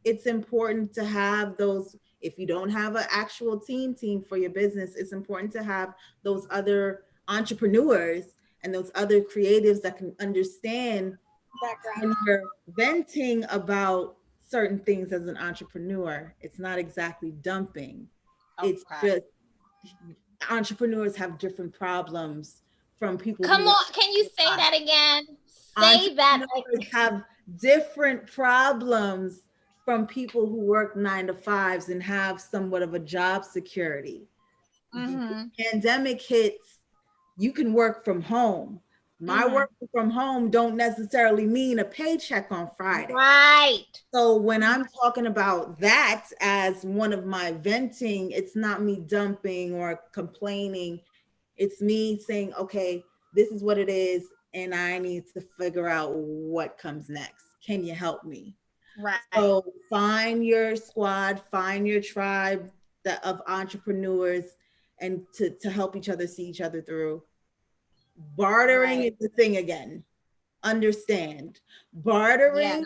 it's important to have those. If you don't have an actual team for your business, it's important to have those other entrepreneurs and those other creatives that can understand when you're venting about certain things as an entrepreneur. It's not exactly dumping. It's just entrepreneurs have different problems from people. Come on, can you say that again? Say that. Have different problems from people who work 9 to 5s and have somewhat of a job security. The pandemic hits, you can work from home. My working from home don't necessarily mean a paycheck on Friday. Right. So when I'm talking about that as one of my venting, it's not me dumping or complaining. It's me saying, okay, this is what it is, and I need to figure out what comes next. Can you help me? Right. So find your squad, find your tribe of entrepreneurs, and to help each other see each other through. Bartering is the thing again. Understand. Bartering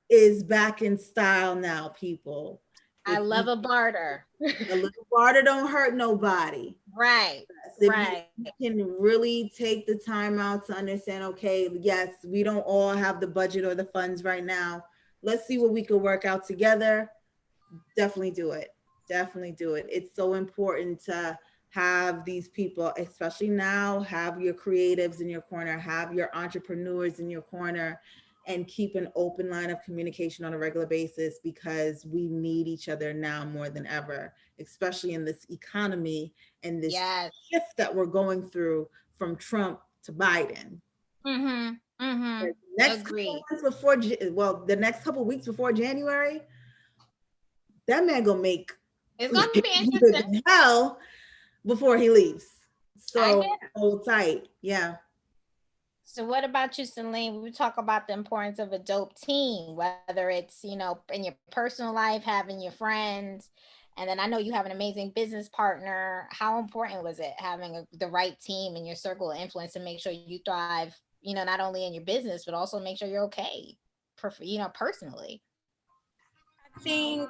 is back in style now, people. I love a barter. A little barter don't hurt nobody. Right. If you can really take the time out to understand, okay, yes, we don't all have the budget or the funds right now. Let's see what we can work out together. Definitely do it. Definitely do it. It's so important to have these people, especially now, have your creatives in your corner, have your entrepreneurs in your corner, and keep an open line of communication on a regular basis, because we need each other now more than ever, especially in this economy and this shift that we're going through from Trump to Biden. Next the next couple of weeks before January, that man gonna make it's gonna be interesting hell before he leaves. So hold tight. Yeah. So what about you, Celene? We talk about the importance of a dope team, whether it's, in your personal life, having your friends, and then I know you have an amazing business partner. How important was it having the right team in your circle of influence to make sure you thrive, not only in your business, but also make sure you're okay, personally? I think,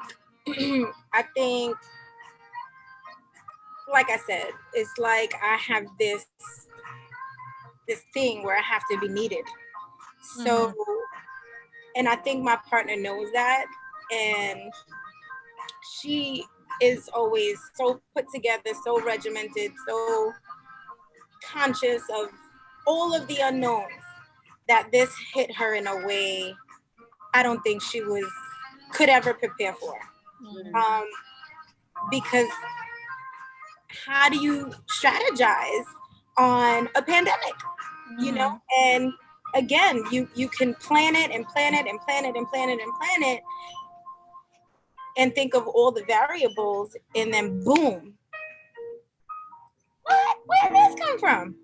like I said, it's like I have this thing where I have to be needed. So, and I think my partner knows that. And she is always so put together, so regimented, so conscious of all of the unknowns, that this hit her in a way I don't think she could ever prepare for. Because how do you strategize on a pandemic? And again, you can plan it and plan it and plan it and plan it and plan it and think of all the variables, and then boom, where did this come from?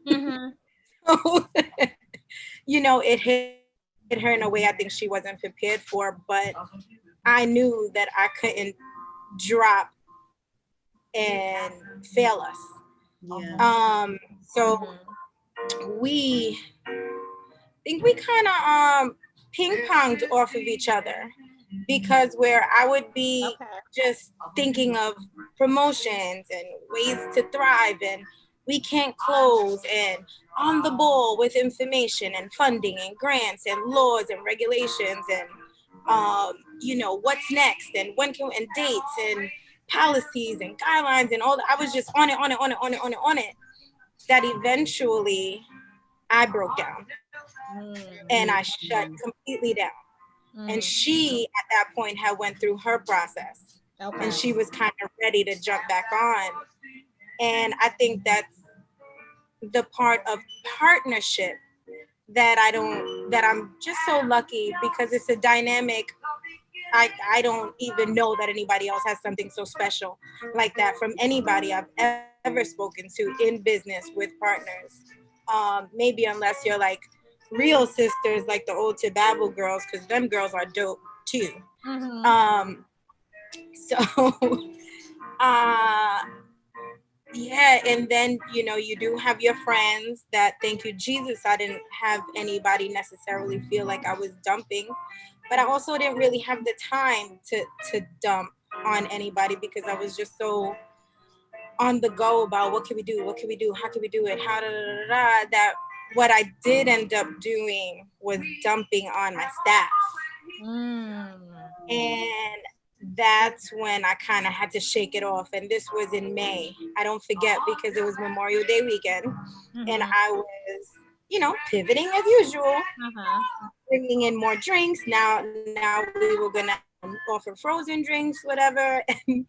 So, it hit her in a way I think she wasn't prepared for, but I knew that I couldn't drop and fail us. So we kind of ping-ponged off of each other, because where I would be just thinking of promotions and ways to thrive, and we can't close, and on the ball with information and funding and grants and laws and regulations and what's next and and dates and policies and guidelines and all that. I was just on it. that eventually I broke down and I shut completely down. And she, at that point, had went through her process. Okay. And she was kind of ready to jump back on. And I think that's the part of partnership that I'm just so lucky, because it's a dynamic. I don't even know that anybody else has something so special like that from anybody I've ever spoken to in business with partners. Maybe unless you're like real sisters, like the old Tababble girls, because them girls are dope too. Yeah, and then, you know, you do have your friends that, thank you, Jesus, I didn't have anybody necessarily feel like I was dumping, but I also didn't really have the time to dump on anybody, because I was just so on the go about what can we do, how can we do it, that what I did end up doing was dumping on my staff. And that's when I kind of had to shake it off. And this was in May. I don't forget, because it was Memorial Day weekend. And I was, you know, pivoting as usual, bringing in more drinks. Now we were going to offer frozen drinks, whatever. And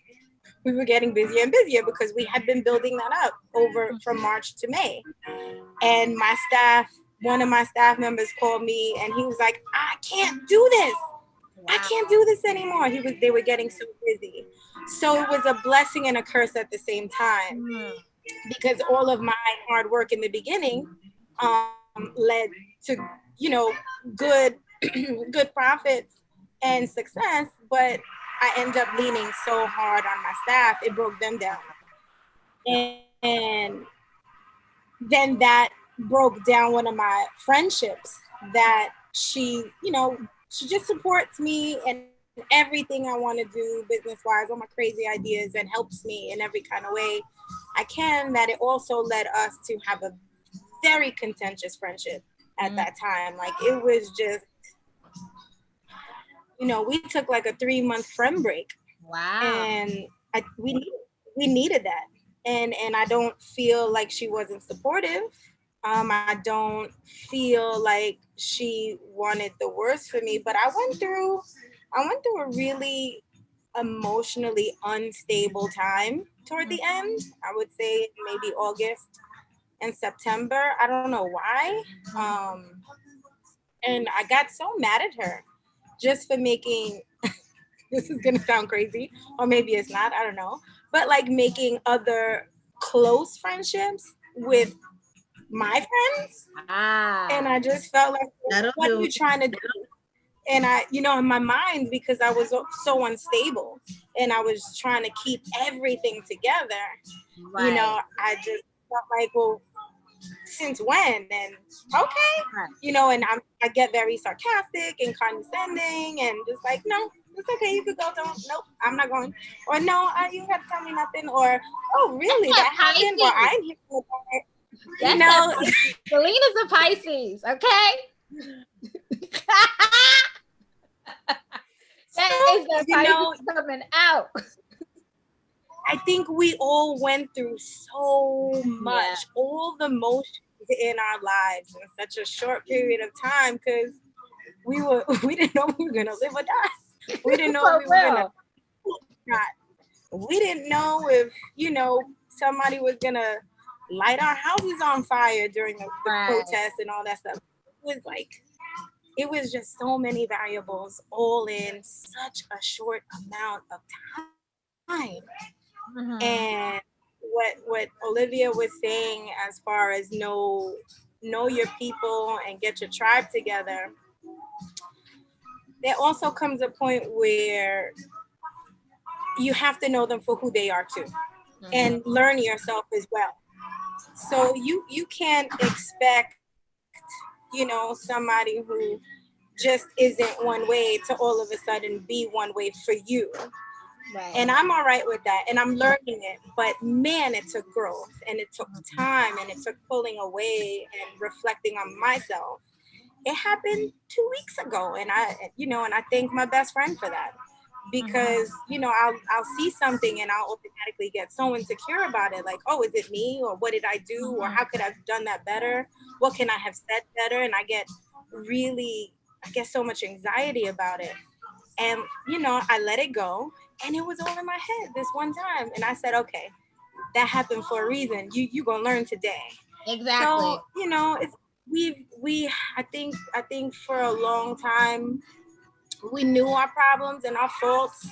we were getting busier and busier, because we had been building that up over from March to May. And one of my staff members called me, and he was like, I can't do this. I can't do this anymore. They were getting so busy. So it was a blessing and a curse at the same time, because all of my hard work in the beginning led to, you know, good profits and success. But I ended up leaning so hard on my staff, it broke them down. And then that broke down one of my friendships, that she, you know, she just supports me and everything I want to do business-wise, all my crazy ideas, and helps me in every kind of way I can. That it also led us to have a very contentious friendship at that time. Like, it was just, you know, we took like a 3-month friend break. Wow. And we needed that. And I don't feel like she wasn't supportive. I don't feel like she wanted the worst for me, but I went through a really emotionally unstable time toward the end. I would say maybe August and September. I don't know why. And I got so mad at her just for making, this is going to sound crazy, or maybe it's not, I don't know, but like making other close friendships with my friends. And I just felt like, what are you trying to do? And I, you know, in my mind, because I was so unstable and I was trying to keep everything together, you know, I just felt like, well, since when? And okay, you know, and I get very sarcastic and condescending and just like, no, it's okay, you could go. Nope, I'm not going. Or no, you have to tell me nothing. Or, oh, really? That happened? Well, I didn't hear about it. You know, Celene is a Pisces, okay? That is the Pisces coming out. I think we all went through so much, all the motions in our lives in such a short period of time, because we didn't know we were gonna live or die. We didn't know we were gonna not. We didn't know if, you know, somebody was gonna light our houses on fire during the protests and all that stuff. It was just so many variables all in such a short amount of time. And what Olivia was saying, as far as know your people and get your tribe together, there also comes a point where you have to know them for who they are too, and learn yourself as well. So you can't expect, you know, somebody who just isn't one way to all of a sudden be one way for you. Right. And I'm all right with that, and I'm learning it. But man, it took growth, and it took time, and it took pulling away and reflecting on myself. It happened 2 weeks ago, and I thank my best friend for that, because I'll see something and I'll automatically get so insecure about it, like, oh, is it me, or what did I do, or how could I have done that better, what can I have said better, and I get so much anxiety about it. And I let it go, and it was all in my head this one time, and I said, okay, that happened for a reason. You gonna learn today. Exactly. So it's I think for a long time we knew our problems and our faults,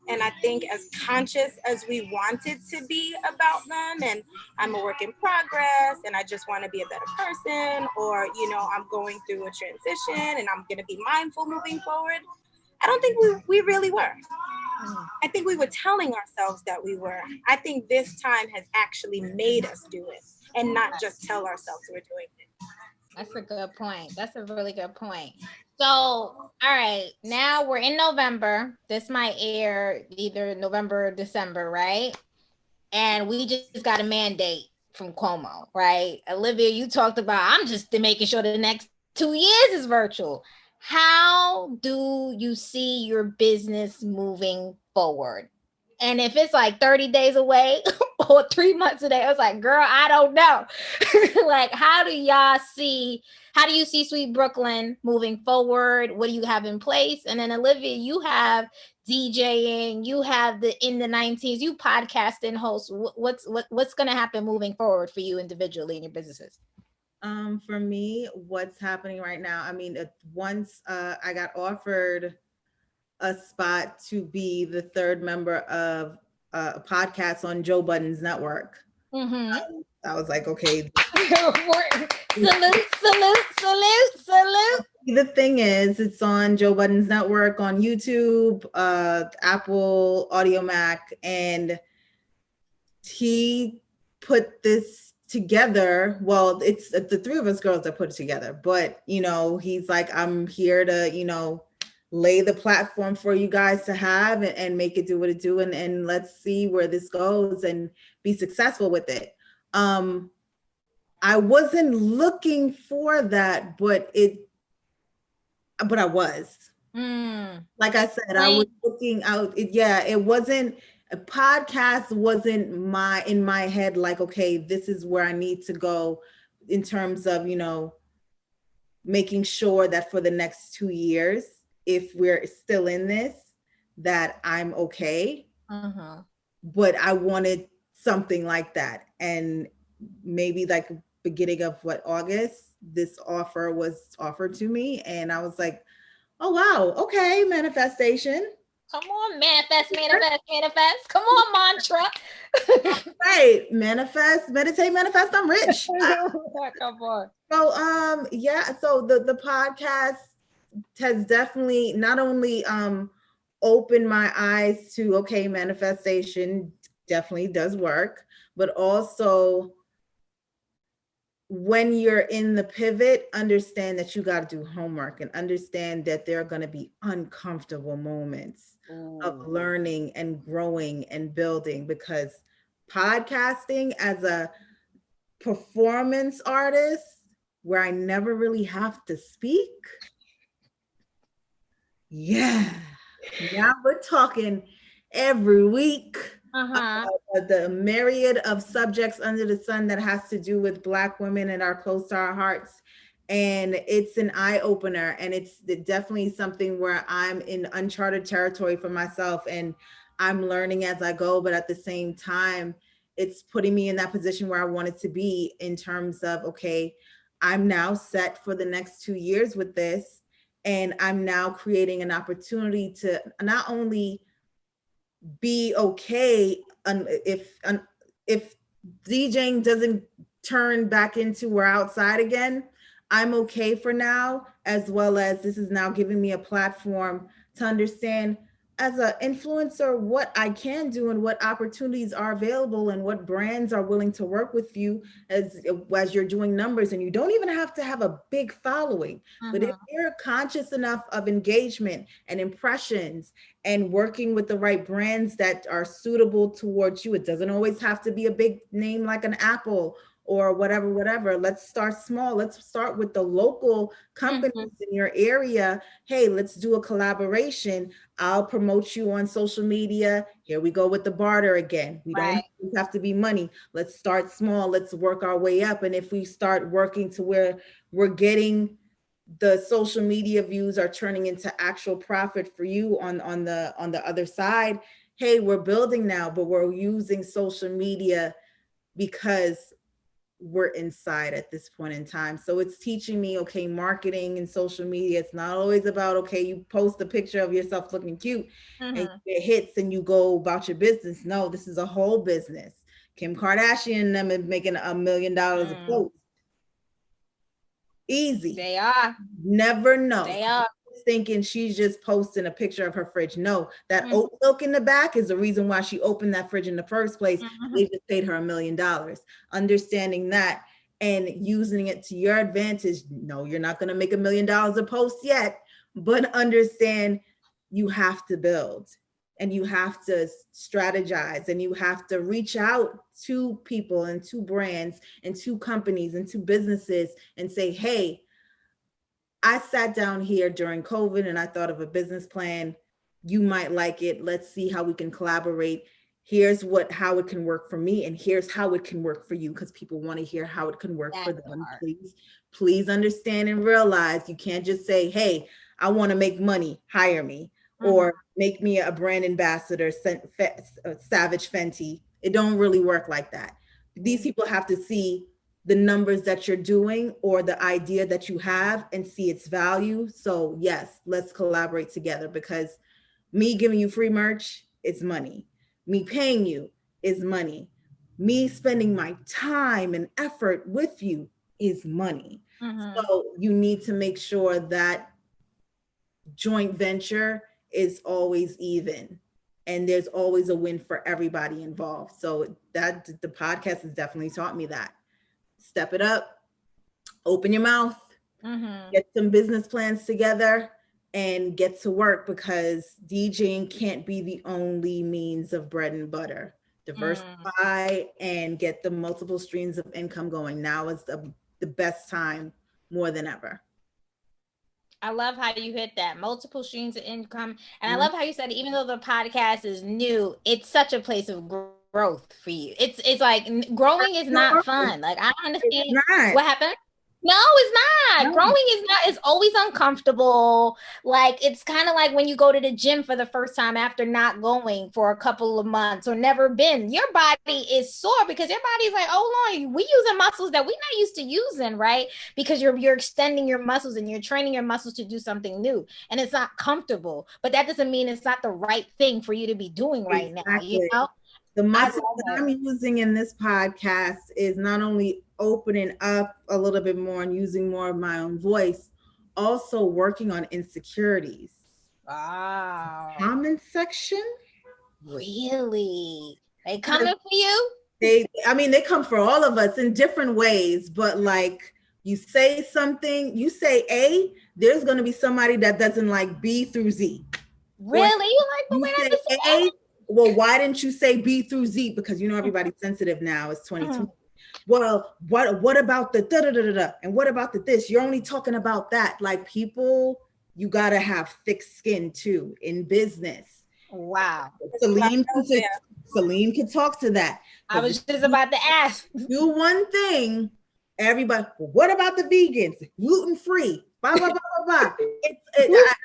and I think as conscious as we wanted to be about them, and I'm a work in progress and I just want to be a better person, or I'm going through a transition and I'm going to be mindful moving forward, I don't think we really were. I think we were telling ourselves that we were. I think this time has actually made us do it and not just tell ourselves we're doing it. That's a good point. That's a really good point. So, all right, now we're in November. This might air either November or December, right? And we just got a mandate from Cuomo, right? Olivia, you talked about, I'm just making sure the next 2 years is virtual. How do you see your business moving forward? And if it's like 30 days away or 3 months away, I was like, girl, I don't know. Like, how do you see Sweet Brooklyn moving forward? What do you have in place? And then Olivia, you have DJing, you have the in the 90s, you podcast and host. What's going to happen moving forward for you individually in your businesses? For me, what's happening right now, I mean, once I got offered a spot to be the third member of a podcast on Joe Budden's network. Mm-hmm. I was like, okay. Salute. The thing is, it's on Joe Budden's network on YouTube, Apple, Audio Mac, and he put this together. Well, it's the three of us girls that put it together, but he's like, I'm here to, lay the platform for you guys to have and make it do what it do, and let's see where this goes and be successful with it. I wasn't looking for that, but I was. Like I said, I was looking out. It wasn't, a podcast wasn't in my head, like, okay, this is where I need to go in terms of, making sure that for the next 2 years, if we're still in this, that I'm okay. But I wanted something like that. And maybe like beginning of August, this offer was offered to me. And I was like, oh, wow. Okay. Manifestation. Come on, manifest. Come on, mantra. Right. Manifest, meditate, manifest. I'm rich. Come on. So, so the podcast has definitely not only opened my eyes to, okay, manifestation definitely does work, but also when you're in the pivot, understand that you got to do homework and understand that there are going to be uncomfortable moments of learning and growing and building, because podcasting as a performance artist, where I never really have to speak. Yeah. Now we're talking every week. The myriad of subjects under the sun that has to do with Black women and are close to our hearts. And it's an eye opener, and it's definitely something where I'm in uncharted territory for myself, and I'm learning as I go. But at the same time, it's putting me in that position where I wanted to be, in terms of, okay, I'm now set for the next 2 years with this. And I'm now creating an opportunity to not only be okay if DJing doesn't turn back into we're outside again, I'm okay for now, as well as this is now giving me a platform to understand as an influencer what I can do and what opportunities are available and what brands are willing to work with you as you're doing numbers. And you don't even have to have a big following, but if you're conscious enough of engagement and impressions and working with the right brands that are suitable towards you, it doesn't always have to be a big name like an Apple or whatever. Let's start small. Let's start with the local companies in your area. Hey, let's do a collaboration. I'll promote you on social media. Here we go with the barter again. We don't have to be money. Let's start small. Let's work our way up. And if we start working to where we're getting the social media views are turning into actual profit for you on the other side, hey, we're building now, but we're using social media because we're inside at this point in time. So it's teaching me, okay, marketing and social media, it's not always about, okay, you post a picture of yourself looking cute and it hits and you go about your business. No, this is a whole business. Kim Kardashian and them are making $1 million a post. Easy. They are. Never know. They are. Thinking she's just posting a picture of her fridge. No, that oat milk in the back is the reason why she opened that fridge in the first place. They just paid her $1 million. Understanding that and using it to your advantage. No, you're not going to make $1 million a post yet, but understand you have to build and you have to strategize and you have to reach out to people and to brands and to companies and to businesses and say, hey, I sat down here during COVID and I thought of a business plan. You might like it. Let's see how we can collaborate. Here's how it can work for me. And here's how it can work for you, because people want to hear how it can work for them. Please understand and realize you can't just say, hey, I want to make money, hire me, or make me a brand ambassador, Savage Fenty. It don't really work like that. These people have to see the numbers that you're doing or the idea that you have and see its value. So yes, let's collaborate together, because me giving you free merch is money. Me paying you is money. Me spending my time and effort with you is money. So you need to make sure that joint venture is always even and there's always a win for everybody involved. So that the podcast has definitely taught me that. Step it up, open your mouth, get some business plans together and get to work, because DJing can't be the only means of bread and butter. Diversify and get the multiple streams of income going. Now is the best time more than ever. I love how you hit that, multiple streams of income. And I love how you said, even though the podcast is new, it's such a place of growth for you. It's like growing is not fun. Like, I don't understand what happened. No, it's not. No. Growing is not. It's always uncomfortable. Like, it's kind of like when you go to the gym for the first time after not going for a couple of months or never been. Your body is sore because your body's like, oh Lord, we using muscles that we're not used to using, right? Because you're extending your muscles and you're training your muscles to do something new, and it's not comfortable. But that doesn't mean it's not the right thing for you to be doing right now. You know. The muscle that I'm using in this podcast is not only opening up a little bit more and using more of my own voice, also working on insecurities. Wow. Comment section? Really? They coming for you? They come for all of us in different ways, but like, you say something, you say A, there's going to be somebody that doesn't like B through Z. Really? You like the way I say A? Well, why didn't you say B through Z? Because you know everybody's sensitive now. It's 2020. Well, what about the da-da-da-da-da? And what about the this? You're only talking about that. Like, people, you gotta have thick skin too in business. Wow. Celene can talk to that. I was just about to ask. Do one thing, everybody. What about the vegans? Gluten free. Blah blah blah blah blah.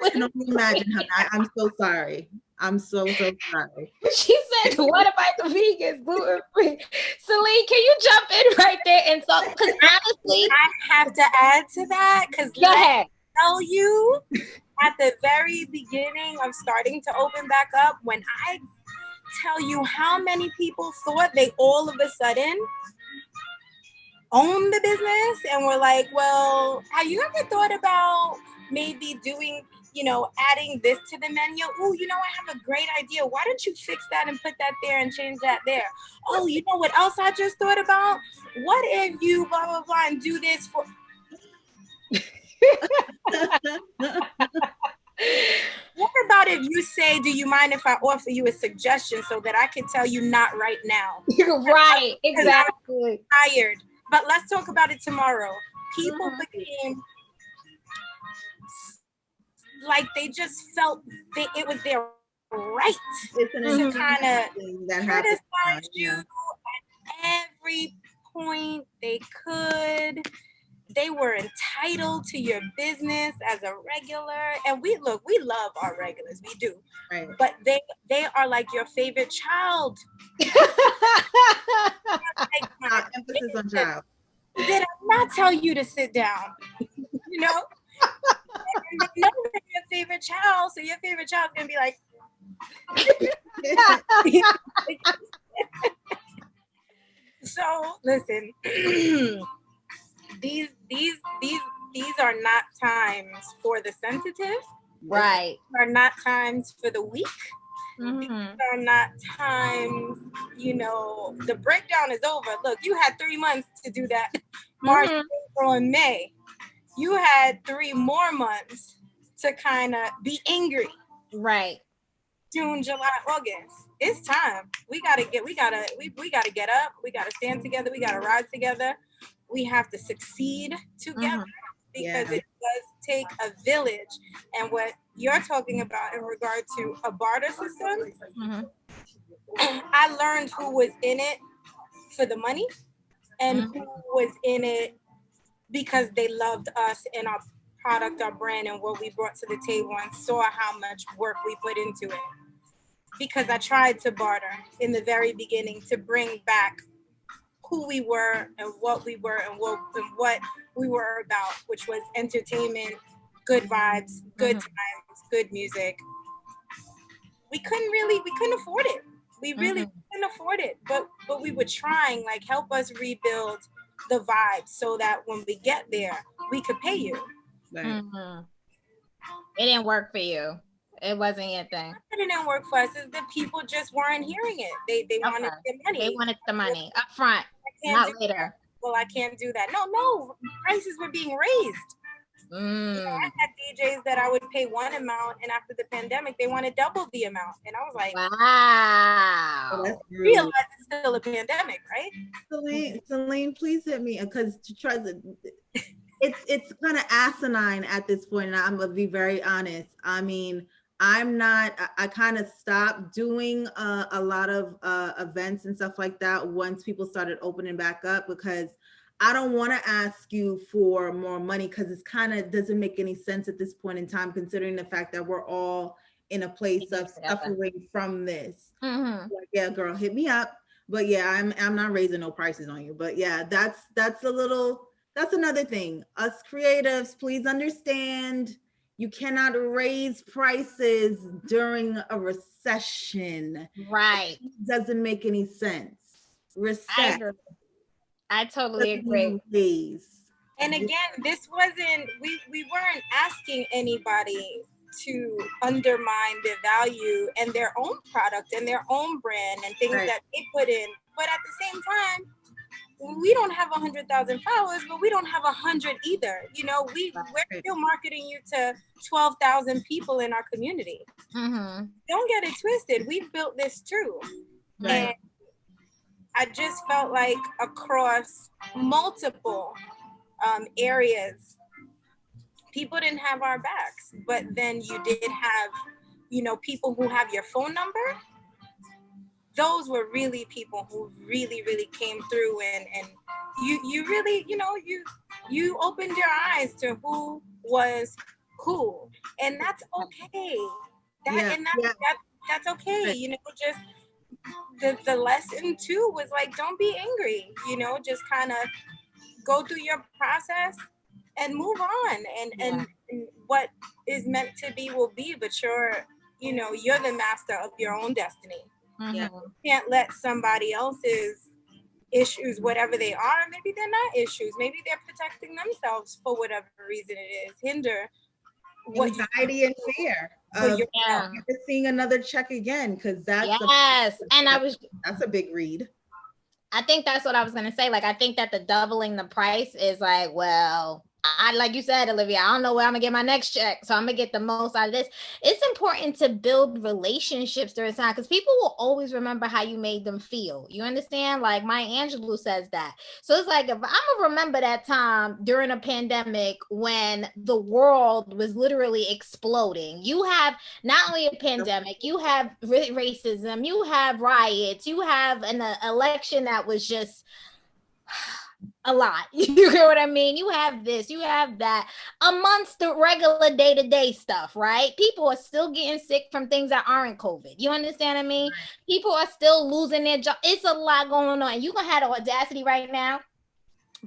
I can only imagine how. I'm so sorry. I'm so sorry. She said, what about the vegans, gluten free? Celene, can you jump in right there and talk? Because honestly, I have to add to that, because go ahead. Tell you, at the very beginning of starting to open back up, when I tell you how many people thought they all of a sudden own the business and were like, well, have you ever thought about maybe doing, adding this to the menu? Oh, I have a great idea. Why don't you fix that and put that there and change that there? Oh, you know what else I just thought about? What if you blah, blah, blah, and do this for... What about if you say, do you mind if I offer you a suggestion so that I can tell you not right now? Right, exactly. I'm tired But let's talk about it tomorrow. People became like they just felt it was their right to kind of criticize you at every point they could. They were entitled to your business as a regular. And we love our regulars. We do. Right. But they are like your favorite child. Emphasis on child. Did I not tell you to sit down? You know? And they know they're your favorite child. So your favorite child's going to be like, so listen, these are not times for the sensitive. Right. These are not times for the weak. These are not times, the breakdown is over. Look, you had 3 months to do that. March, April, and May. You had 3 more months to kind of be angry. Right. June, July, August. It's time. We gotta get up. We gotta stand together. We gotta rise together. We have to succeed together because it does take a village. And what you're talking about in regard to a barter system, I learned who was in it for the money and who was in it because they loved us and our product, our brand, and what we brought to the table and saw how much work we put into it. Because I tried to barter in the very beginning to bring back who we were and what we were and what we were about, which was entertainment, good vibes, good times, good music. We couldn't afford it. We really couldn't afford it, but we were trying, like, help us rebuild the vibe so that when we get there, we could pay you. Right. It didn't work for you. It wasn't your thing. It didn't work for us. Is that people just weren't hearing it. They wanted their money. They wanted the money up front, not later. Well, I can't do that. No, prices were being raised. I had DJs that I would pay one amount, and after the pandemic, they wanted double the amount. And I was like, wow. That's realize it's still a pandemic, right? Celene, please hit me, because it's kind of asinine at this point, and I'm gonna be very honest. I mean, I kind of stopped doing a lot of events and stuff like that once people started opening back up, because I don't want to ask you for more money, because it's kind of doesn't make any sense at this point in time, considering the fact that we're all in a place of suffering from this. Like, yeah, girl, hit me up. But yeah, I'm not raising no prices on you. But yeah, that's another thing. Us creatives, please understand, you cannot raise prices during a recession. Right. It doesn't make any sense. I totally agree. Please. And again, this wasn't, we weren't asking anybody to undermine their value and their own product and their own brand and things that they put in. But at the same time, we don't have 100,000 followers, but we don't have 100 either. We're still marketing you to 12,000 people in our community. Don't get it twisted. We've built this too. Right. And I just felt like across multiple areas, people didn't have our backs, but then you did have, people who have your phone number. Those were really people who really, really came through, and you really, you opened your eyes to who was cool, and that's okay. That's okay. Just the lesson too was like, don't be angry. Just kind of go through your process and move on, and what is meant to be will be. But you're the master of your own destiny. You can't let somebody else's issues, whatever they are, maybe they're not issues, maybe they're protecting themselves for whatever reason it is, hinder anxiety and fear of seeing another check again, because that's that's a big read. I think that's what I was gonna say. Like, I think that the doubling the price is like, well, I like you said, Olivia, I don't know where I'm gonna get my next check, so I'm gonna get the most out of this. It's important to build relationships during time because people will always remember how you made them feel. You understand? Like Maya Angelou says that. So it's like, if I'm gonna remember that time during a pandemic when the world was literally exploding, you have not only a pandemic, you have racism, you have riots, you have an election that was just a lot. You get what I mean? You have this, you have that amongst the regular day-to-day stuff, right? People are still getting sick from things that aren't COVID. You understand what I mean? People are still losing their job. It's a lot going on. And you're gonna have the audacity right now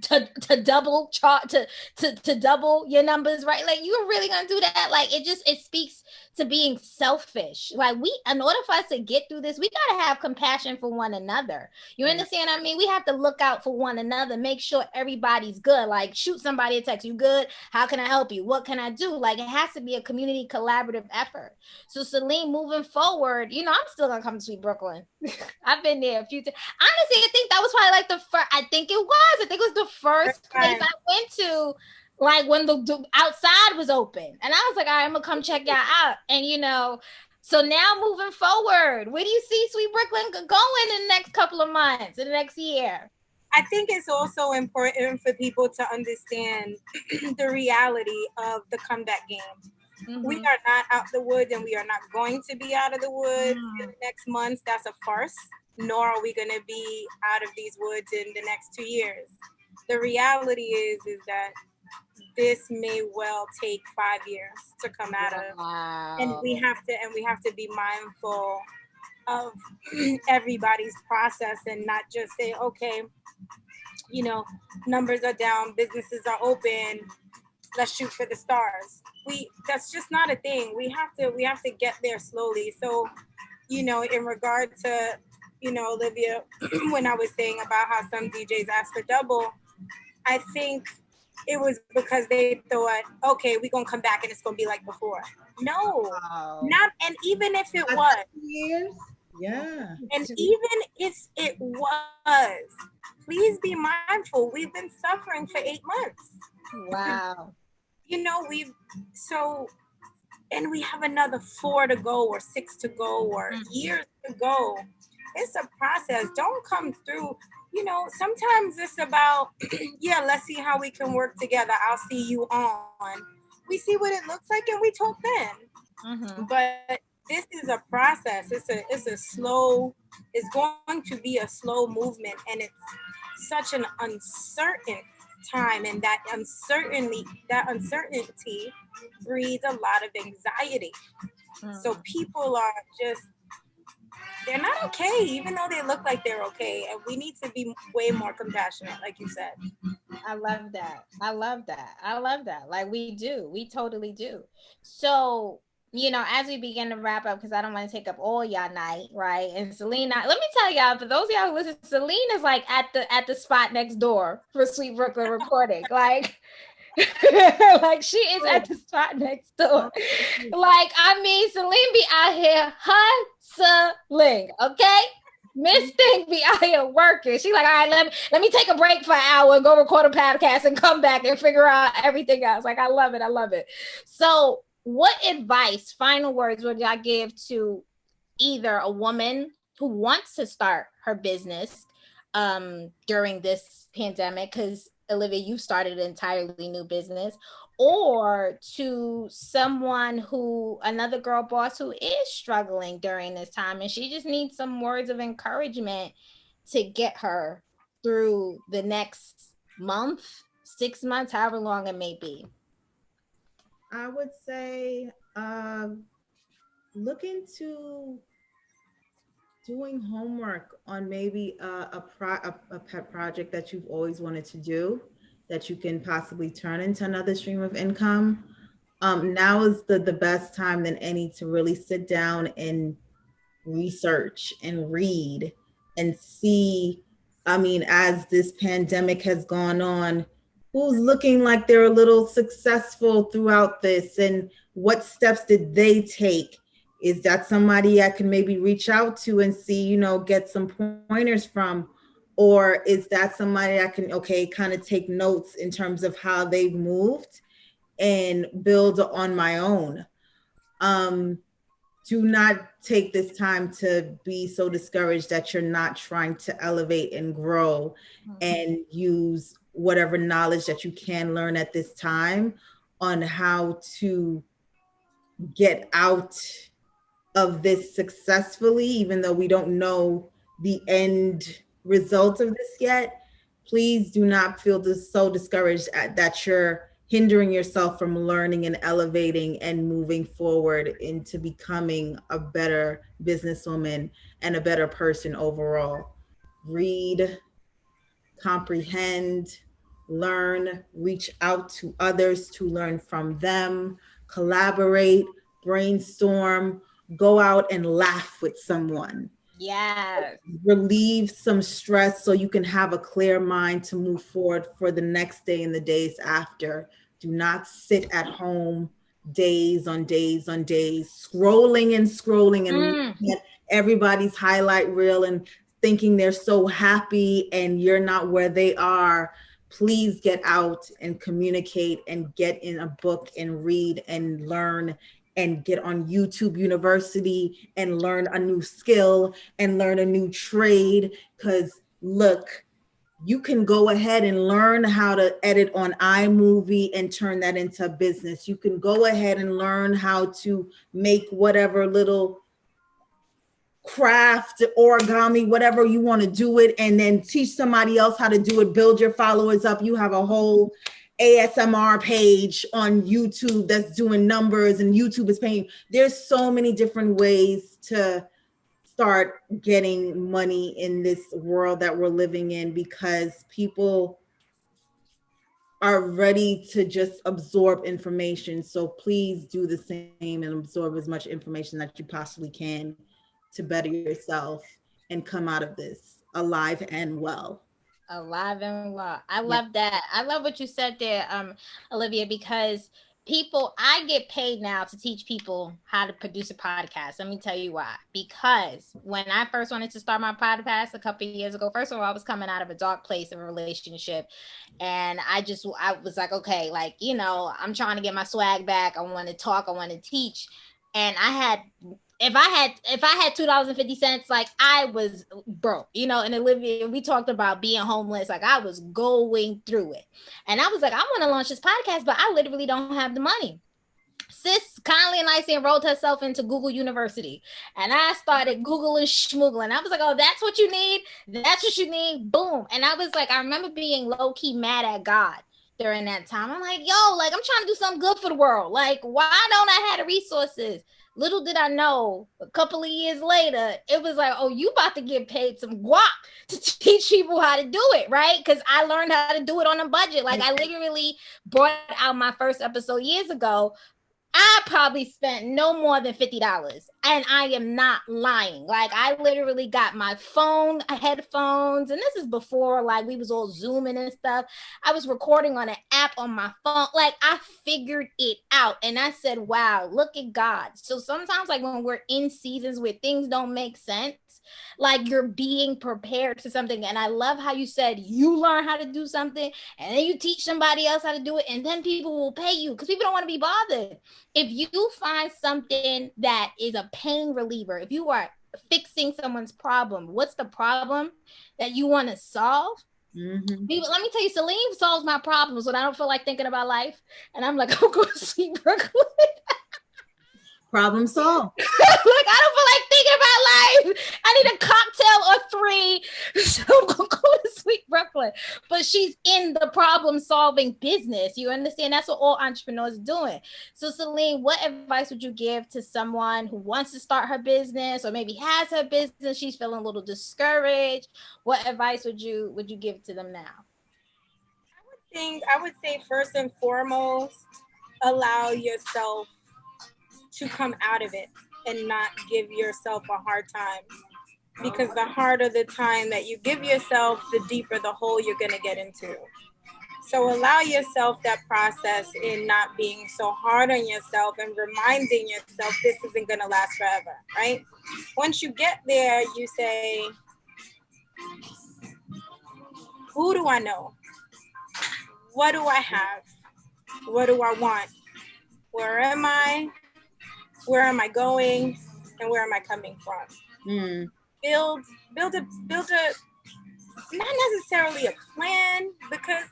to double chart to double your numbers, right? Like, you're really gonna do that? Like, it speaks to being selfish. Like, in order for us to get through this, we gotta have compassion for one another. You understand what I mean? We have to look out for one another, make sure everybody's good. Like, shoot somebody a text, you good? How can I help you? What can I do? Like, it has to be a community collaborative effort. So Celene, moving forward, I'm still gonna come to Sweet Brooklyn. I've been there a few times. Honestly, I think that was probably like the first. I think it was the first place I went to, like when the outside was open, and I was like, all right, I'm gonna come check y'all out. And so now moving forward, where do you see Sweet Brooklyn going in the next couple of months, in the next year? I think it's also important for people to understand the reality of the comeback game. Mm-hmm. We are not out the woods, and we are not going to be out of the woods in the next months. That's a farce. Nor are we going to be out of these woods in the next 2 years. The reality is that this may well take 5 years to come out of. Wow. And we have to be mindful of everybody's process and not just say, okay, numbers are down, businesses are open, let's shoot for the stars. That's just not a thing. We have to get there slowly. So, in regard to, Olivia, when I was saying about how some DJs ask for double, I think it was because they thought, okay, we're going to come back and it's going to be like before. No, not, and even if it was. Years? Yeah. And even if it was, please be mindful. We've been suffering for 8 months. Wow. And we have another 4 to go or 6 to go or years to go. It's a process. Don't come through. Sometimes it's about, let's see how we can work together. I'll see you on. We see what it looks like and we talk then. Mm-hmm. But this is a process. It's going to be a slow movement, and it's such an uncertain time, and that uncertainty breeds a lot of anxiety. So people are they're not okay, even though they look like they're okay, and we need to be way more compassionate, like you said. I love that. Like, we totally do. So as we begin to wrap up, because I don't want to take up all y'all night, right? And Celene, let me tell y'all, for those of y'all who listen, Celene is like at the spot next door for Sweet Brooklyn recording. Like, like she is at the spot next door. Like, Celene be out here hustling, okay? Miss Thing be out here working. She like, all right, let me take a break for an hour and go record a podcast and come back and figure out everything else. Like, I love it. So, what advice, final words, would y'all give to either a woman who wants to start her business during this pandemic? Because Olivia, you started an entirely new business, or to another girl boss who is struggling during this time and she just needs some words of encouragement to get her through the next month, 6 months, however long it may be. I would say look into doing homework on maybe a pet project that you've always wanted to do that you can possibly turn into another stream of income. Now is the best time than any to really sit down and research and read and see, as this pandemic has gone on, who's looking like they're a little successful throughout this, and what steps did they take? Is that somebody I can maybe reach out to and see, get some pointers from? Or is that somebody I can, kind of take notes in terms of how they've moved and build on my own? Do not take this time to be so discouraged that you're not trying to elevate and grow and use whatever knowledge that you can learn at this time on how to get out of this successfully, even though we don't know the end result of this yet. Please do not feel so discouraged that you're hindering yourself from learning and elevating and moving forward into becoming a better businesswoman and a better person overall. Read, comprehend, learn, reach out to others to learn from them, collaborate, brainstorm, go out and laugh with someone. Yes. Relieve some stress so you can have a clear mind to move forward for the next day and the days after. Do not sit at home days on days on days, scrolling and looking at everybody's highlight reel and thinking they're so happy and you're not where they are. Please get out and communicate and get in a book and read and learn and get on YouTube University and learn a new skill and learn a new trade. Because look, you can go ahead and learn how to edit on iMovie and turn that into a business. You can go ahead and learn how to make whatever little craft, origami, whatever you want to do it, and then teach somebody else how to do it, build your followers up. You have a whole ASMR page on YouTube that's doing numbers and YouTube is paying. There's so many different ways to start getting money in this world that we're living in, because people are ready to just absorb information. So please do the same and absorb as much information that you possibly can to better yourself and come out of this alive and well. Alive and well. I love that. I love what you said there, Olivia, because I get paid now to teach people how to produce a podcast. Let me tell you why. Because when I first wanted to start my podcast a couple of years ago, first of all, I was coming out of a dark place of a relationship. And I was like, okay, like, I'm trying to get my swag back. I want to talk. I want to teach. And if I had $2.50, like I was broke, and Olivia, we talked about being homeless. Like I was going through it. And I was like, I want to launch this podcast, but I literally don't have the money. Sis kindly and nicely enrolled herself into Google University. And I started Googling schmoogling. I was like, oh, that's what you need. That's what you need. Boom. And I was like, I remember being low key mad at God during that time. I'm like, yo, like I'm trying to do something good for the world. Like, why don't I have the resources? Little did I know, a couple of years later, it was like, oh, you about to get paid some guap to teach people how to do it, right? Because I learned how to do it on a budget. Like I literally brought out my first episode years ago. I probably spent no more than $50. And I am not lying. Like I literally got my phone, headphones, and this is before like we was all Zooming and stuff. I was recording on an app on my phone. Like I figured it out. And I said, wow, look at God. So sometimes like when we're in seasons where things don't make sense, like you're being prepared for something. And I love how you said you learn how to do something and then you teach somebody else how to do it. And then people will pay you because people don't want to be bothered. If you find something that is a pain reliever, if you are fixing someone's problem, what's the problem that you want to solve? Mm-hmm. Let me tell you, Celene solves my problems when I don't feel like thinking about life. And I'm like, I'm going to see Brooklyn. Problem solved. Like, I don't feel like thinking about life. I need a cocktail or 3. So I'm going to go to Sweet Brooklyn. But she's in the problem solving business. You understand? That's what all entrepreneurs are doing. So Celene, what advice would you give to someone who wants to start her business or maybe has her business? She's feeling a little discouraged. What advice would you give to them now? I would say first and foremost, allow yourself to come out of it and not give yourself a hard time, because the harder the time that you give yourself, the deeper the hole you're going to get into. So allow yourself that process in not being so hard on yourself and reminding yourself this isn't going to last forever, right? Once you get there, you say, Who do I know? What do I have? What do I want? Where am I? Where am I going? And where am I coming from? Build a not necessarily a plan, because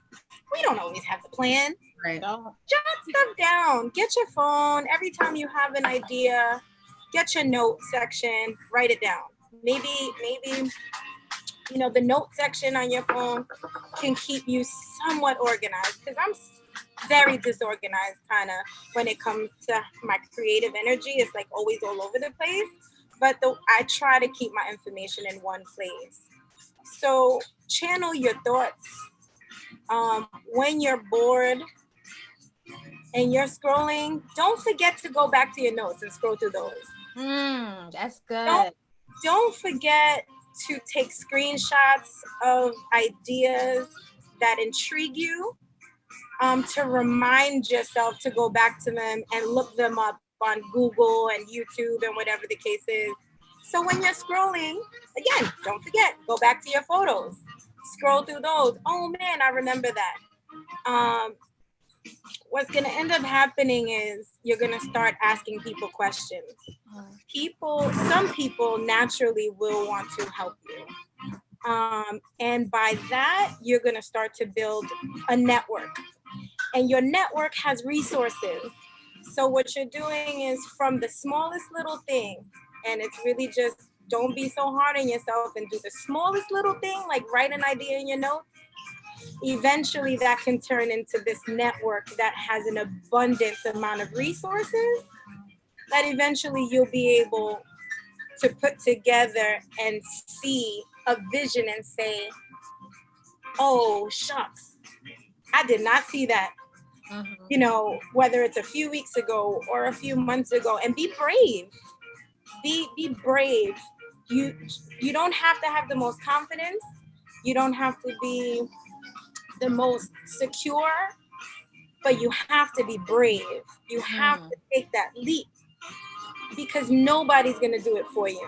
we don't always have the plan. Right. Jot stuff down. Get your phone. Every time you have an idea, get your note section, write it down. Maybe the note section on your phone can keep you somewhat organized, because I'm very disorganized kind of when it comes to my creative energy. It's like always all over the place, but I try to keep my information in one place. So channel your thoughts. When you're bored and you're scrolling, don't forget to go back to your notes and scroll through those. That's good. Don't forget to take screenshots of ideas that intrigue you, to remind yourself to go back to them and look them up on Google and YouTube and whatever the case is. So when you're scrolling, again, don't forget, go back to your photos, scroll through those. Oh man, I remember that. What's going to end up happening is you're going to start asking people questions. Some people naturally will want to help you. And by that, you're going to start to build a network. And your network has resources. So what you're doing is, from the smallest little thing, and it's really just, don't be so hard on yourself and do the smallest little thing, like write an idea in your notes. Eventually that can turn into this network that has an abundance amount of resources that eventually you'll be able to put together and see a vision and say, oh, shucks, I did not see that. Whether it's a few weeks ago or a few months ago. And be brave. Be brave. You don't have to have the most confidence. You don't have to be the most secure, but you have to be brave. You have to take that leap, because nobody's going to do it for you.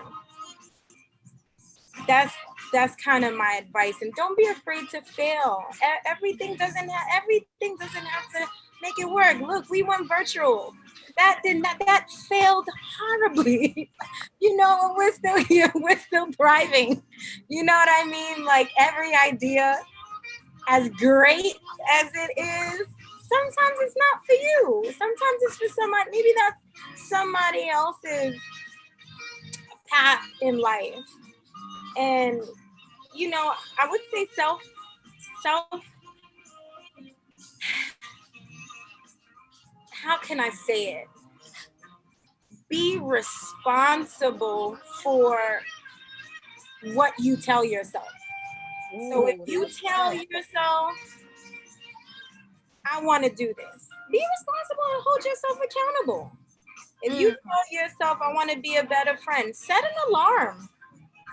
That's kind of my advice. And don't be afraid to fail. Everything doesn't have to make it work. Look, we went virtual. That failed horribly. We're still here. We're still thriving. You know what I mean? Like, every idea, as great as it is, sometimes it's not for you. Sometimes it's for somebody. Maybe that's somebody else's path in life. And, I would say self, how can I say it? Be responsible for what you tell yourself. So if you tell yourself, I want to do this, be responsible and hold yourself accountable. If you tell yourself, I want to be a better friend, set an alarm.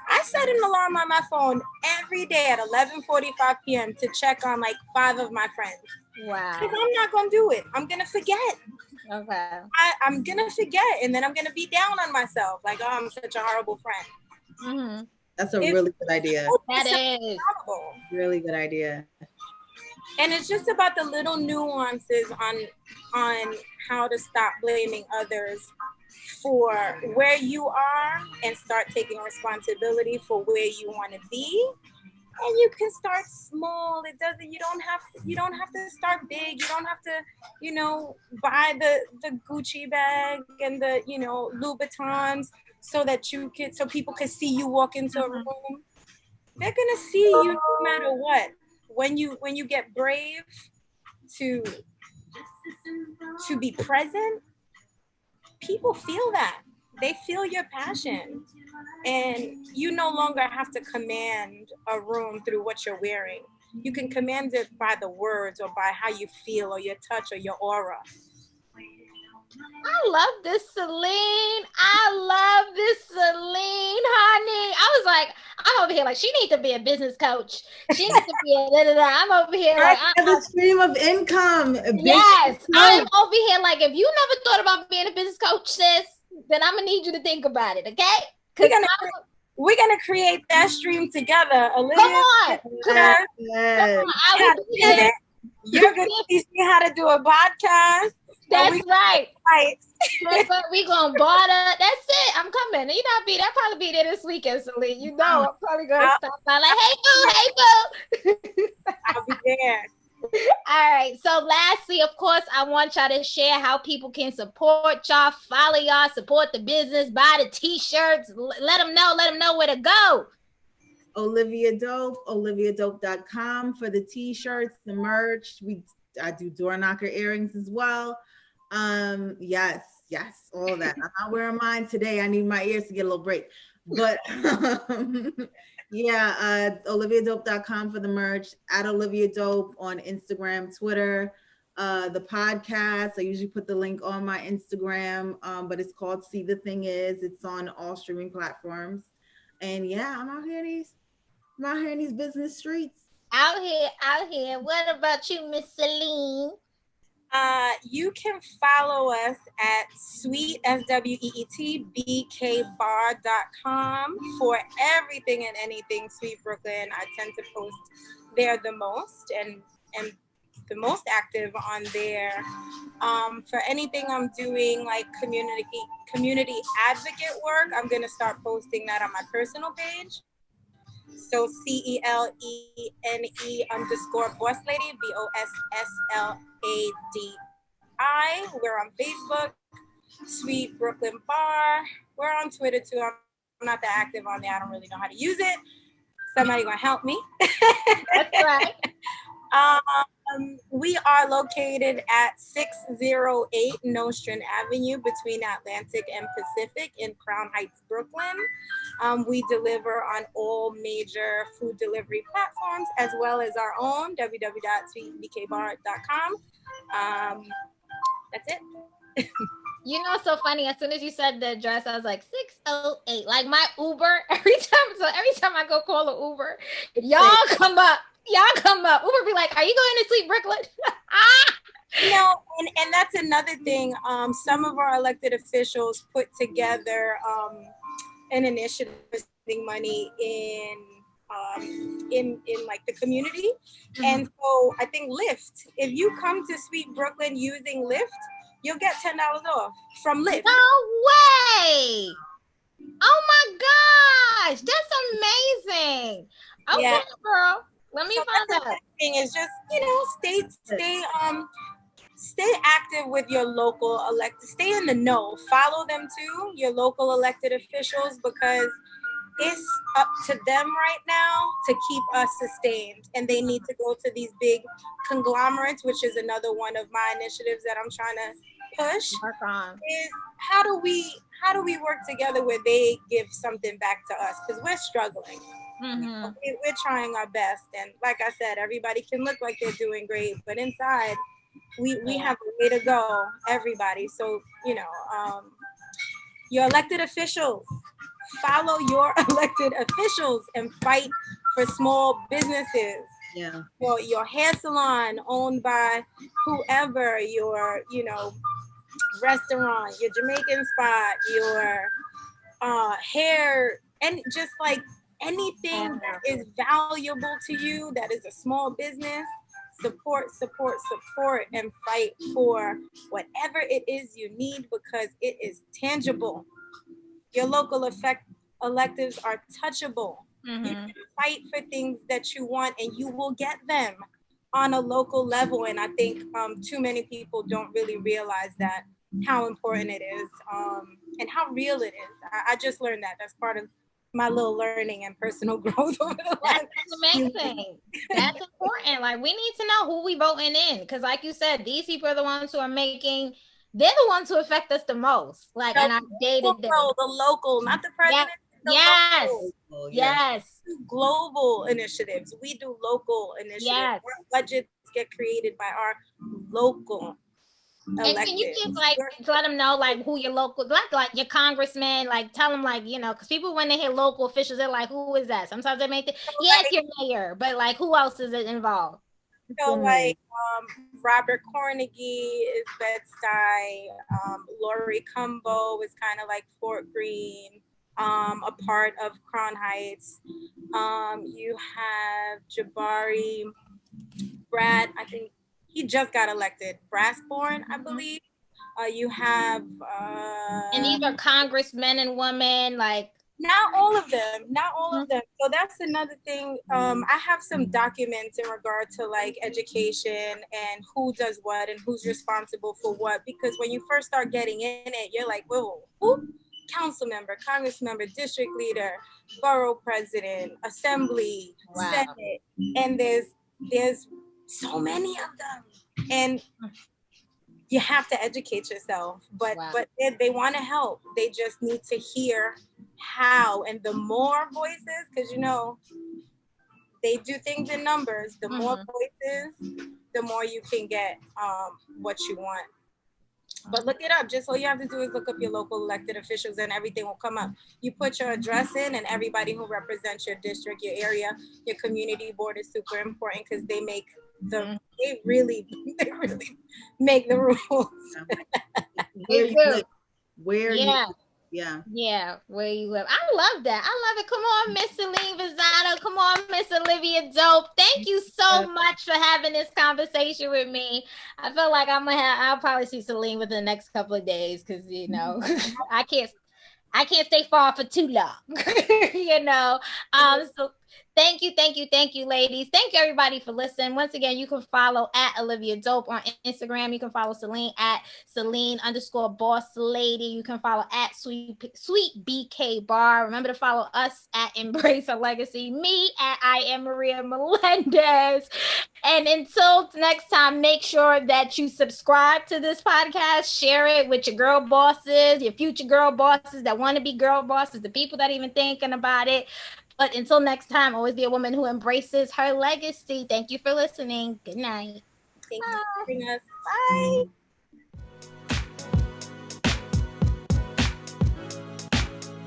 I set an alarm on my phone every day at 11:45 p.m. to check on like 5 of my friends. Wow. Because I'm not going to do it. I'm going to forget. Okay. I'm going to forget. And then I'm going to be down on myself. Like, oh, I'm such a horrible friend. That's a really good idea. That is. Really good idea. And it's just about the little nuances on how to stop blaming others for where you are and start taking responsibility for where you want to be. And you can start small. You don't have to start big. You don't have to, buy the Gucci bag and the, Louboutins so people can see you walk into a room. They're gonna see you no matter what. When you get brave to be present, people feel that. They feel your passion. And you no longer have to command a room through what you're wearing. You can command it by the words or by how you feel or your touch or your aura. I love this, Celene. Honey. I was like, I'm over here like, she needs to be a business coach. She needs to be a da-da-da. I'm over here like, the stream of income. Yes, I'm over here like, if you never thought about being a business coach, sis, then I'm gonna need you to think about it, okay? Because we're gonna create that stream together. Olivia, Come on. Yes. I will be there. You're gonna teach me how to do a podcast. That's right. Right. That's what we gonna barter. That's it. I'm coming. You know, I'll probably be there this weekend, Celene. You know, I'm probably gonna stop by like, hey boo. I'll be there. All right. So lastly, of course, I want y'all to share how people can support y'all, follow y'all, support the business, buy the t-shirts. Let them know where to go. Olivia Dope, oliviadope.com for the t-shirts, the merch. I do door knocker earrings as well. Yes, all of that. I'm not wearing mine today. I need my ears to get a little break. But yeah, oliviadope.com for the merch, at Olivia Dope on Instagram, Twitter. The podcast, I usually put the link on my Instagram, but it's called See the Thing Is. It's on all streaming platforms. And yeah, I'm out here in these business streets. Out here. What about you, Miss Celene? You can follow us at sweetbkbar.com for everything and anything Sweet Brooklyn. I tend to post there the most and the most active on there. For anything I'm doing like community advocate work, I'm gonna start posting that on my personal page. So CELENE_boss lady, BOSSLADI. We're on Facebook, Sweet Brooklyn Bar. We're on Twitter too. I'm not that active on there. I don't really know how to use it. Somebody gonna help me. That's right. We are located at 608 Nostrand Avenue between Atlantic and Pacific in Crown Heights, Brooklyn. We deliver on all major food delivery platforms as well as our own, www.sweetbkbar.com. That's it. You know, so funny. As soon as you said the address, I was like 608. Like my Uber, every time I go call an Uber, y'all come up. Uber be like, "Are you going to Sweet Brooklyn?" You know, and that's another thing. Some of our elected officials put together an initiative spending money in like the community, and so I think Lyft. If you come to Sweet Brooklyn using Lyft, you'll get $10 off from Lyft. No way! Oh my gosh, that's amazing. Okay, Yeah. girl. Let me find out. Thing is just, you know, stay active with your local elected. Stay in the know. Follow them too, your local elected officials, because it's up to them right now to keep us sustained, and they need to go to these big conglomerates, which is another one of my initiatives that I'm trying to push. Work on. Is how do we work together where they give something back to us, because we're struggling. We're trying our best, and like I said, everybody can look like they're doing great, but inside we have a way to go, everybody. So, you know, your elected officials, follow your elected officials and fight for small businesses. Yeah. Your hair salon owned by whoever, your, you know, restaurant, your Jamaican spot, your hair, and just like anything that is valuable to you, that is a small business, support, and fight for whatever it is you need, because it is tangible. Your local electives are touchable. You can fight for things that you want, and you will get them on a local level. And I think too many people don't really realize that, how important it is, and how real it is. I just learned that. That's part of my little learning and personal growth over the last. That's amazing. That's important. Like, we need to know who we voting in, because like you said, these people are the ones who are making. They're the ones who affect us the most. Like, in our day-to-day. The local, not the president. Yes. Local. Yes. We do global initiatives. We do local initiatives. Yes. Our budgets get created by our local. And can you just like let them know like who your local, like your congressman, like tell them like, you know, because people when they hear local officials, they're like, who is that? Sometimes they make it, it's your mayor, but like who else is involved? So like Robert Cornegie is Bed-Stuy, Lori Cumbo is kind of like Fort Greene, a part of Crown Heights. You have Jabari Brad, I think he just got elected, Brassborn, I believe. You have and these are congressmen and women, like not all of them. So that's another thing. I have some documents in regard to like education and who does what and who's responsible for what, because when you first start getting in it, you're like, whoa, who? Council member, congress member, district leader, borough president, assembly, Senate, and there's so many of them, and you have to educate yourself. But they want to help. They just need to hear how, and the more voices, because they do things in numbers. The more voices, the more you can get what you want. But look it up. Just all you have to do is look up your local elected officials and everything will come up. You put your address in and everybody who represents your district, your area, your community board is super important because they make they really make the rules. They do. Where you live. I love that. I love it. Come on, Miss Celene Rosado. Come on, Miss Olivia Dope. Thank you so much for having this conversation with me. I feel like I'll probably see Celene within the next couple of days because I can't stay far for too long. So thank you, ladies. Thank you, everybody, for listening. Once again, you can follow at Olivia Dope on Instagram. You can follow Celene at Celene_boss lady. You can follow at Sweet BK Bar. Remember to follow us at Embrace Her Legacy. Me at I am Maria Melendez. And until next time, make sure that you subscribe to this podcast. Share it with your girl bosses, your future girl bosses that want to be girl bosses, the people that even thinking about it. But until next time, always be a woman who embraces her legacy. Thank you for listening. Good night. Thank you for having us. Bye.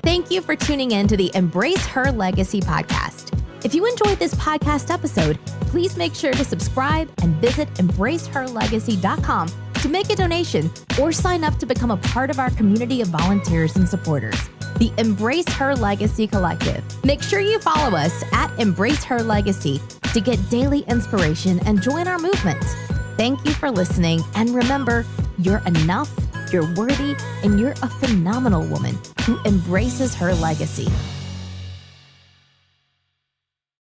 Thank you for tuning in to the Embrace Her Legacy podcast. If you enjoyed this podcast episode, please make sure to subscribe and visit embraceherlegacy.com to make a donation or sign up to become a part of our community of volunteers and supporters, the Embrace Her Legacy Collective. Make sure you follow us at Embrace Her Legacy to get daily inspiration and join our movement. Thank you for listening, and remember, you're enough, you're worthy, and you're a phenomenal woman who embraces her legacy.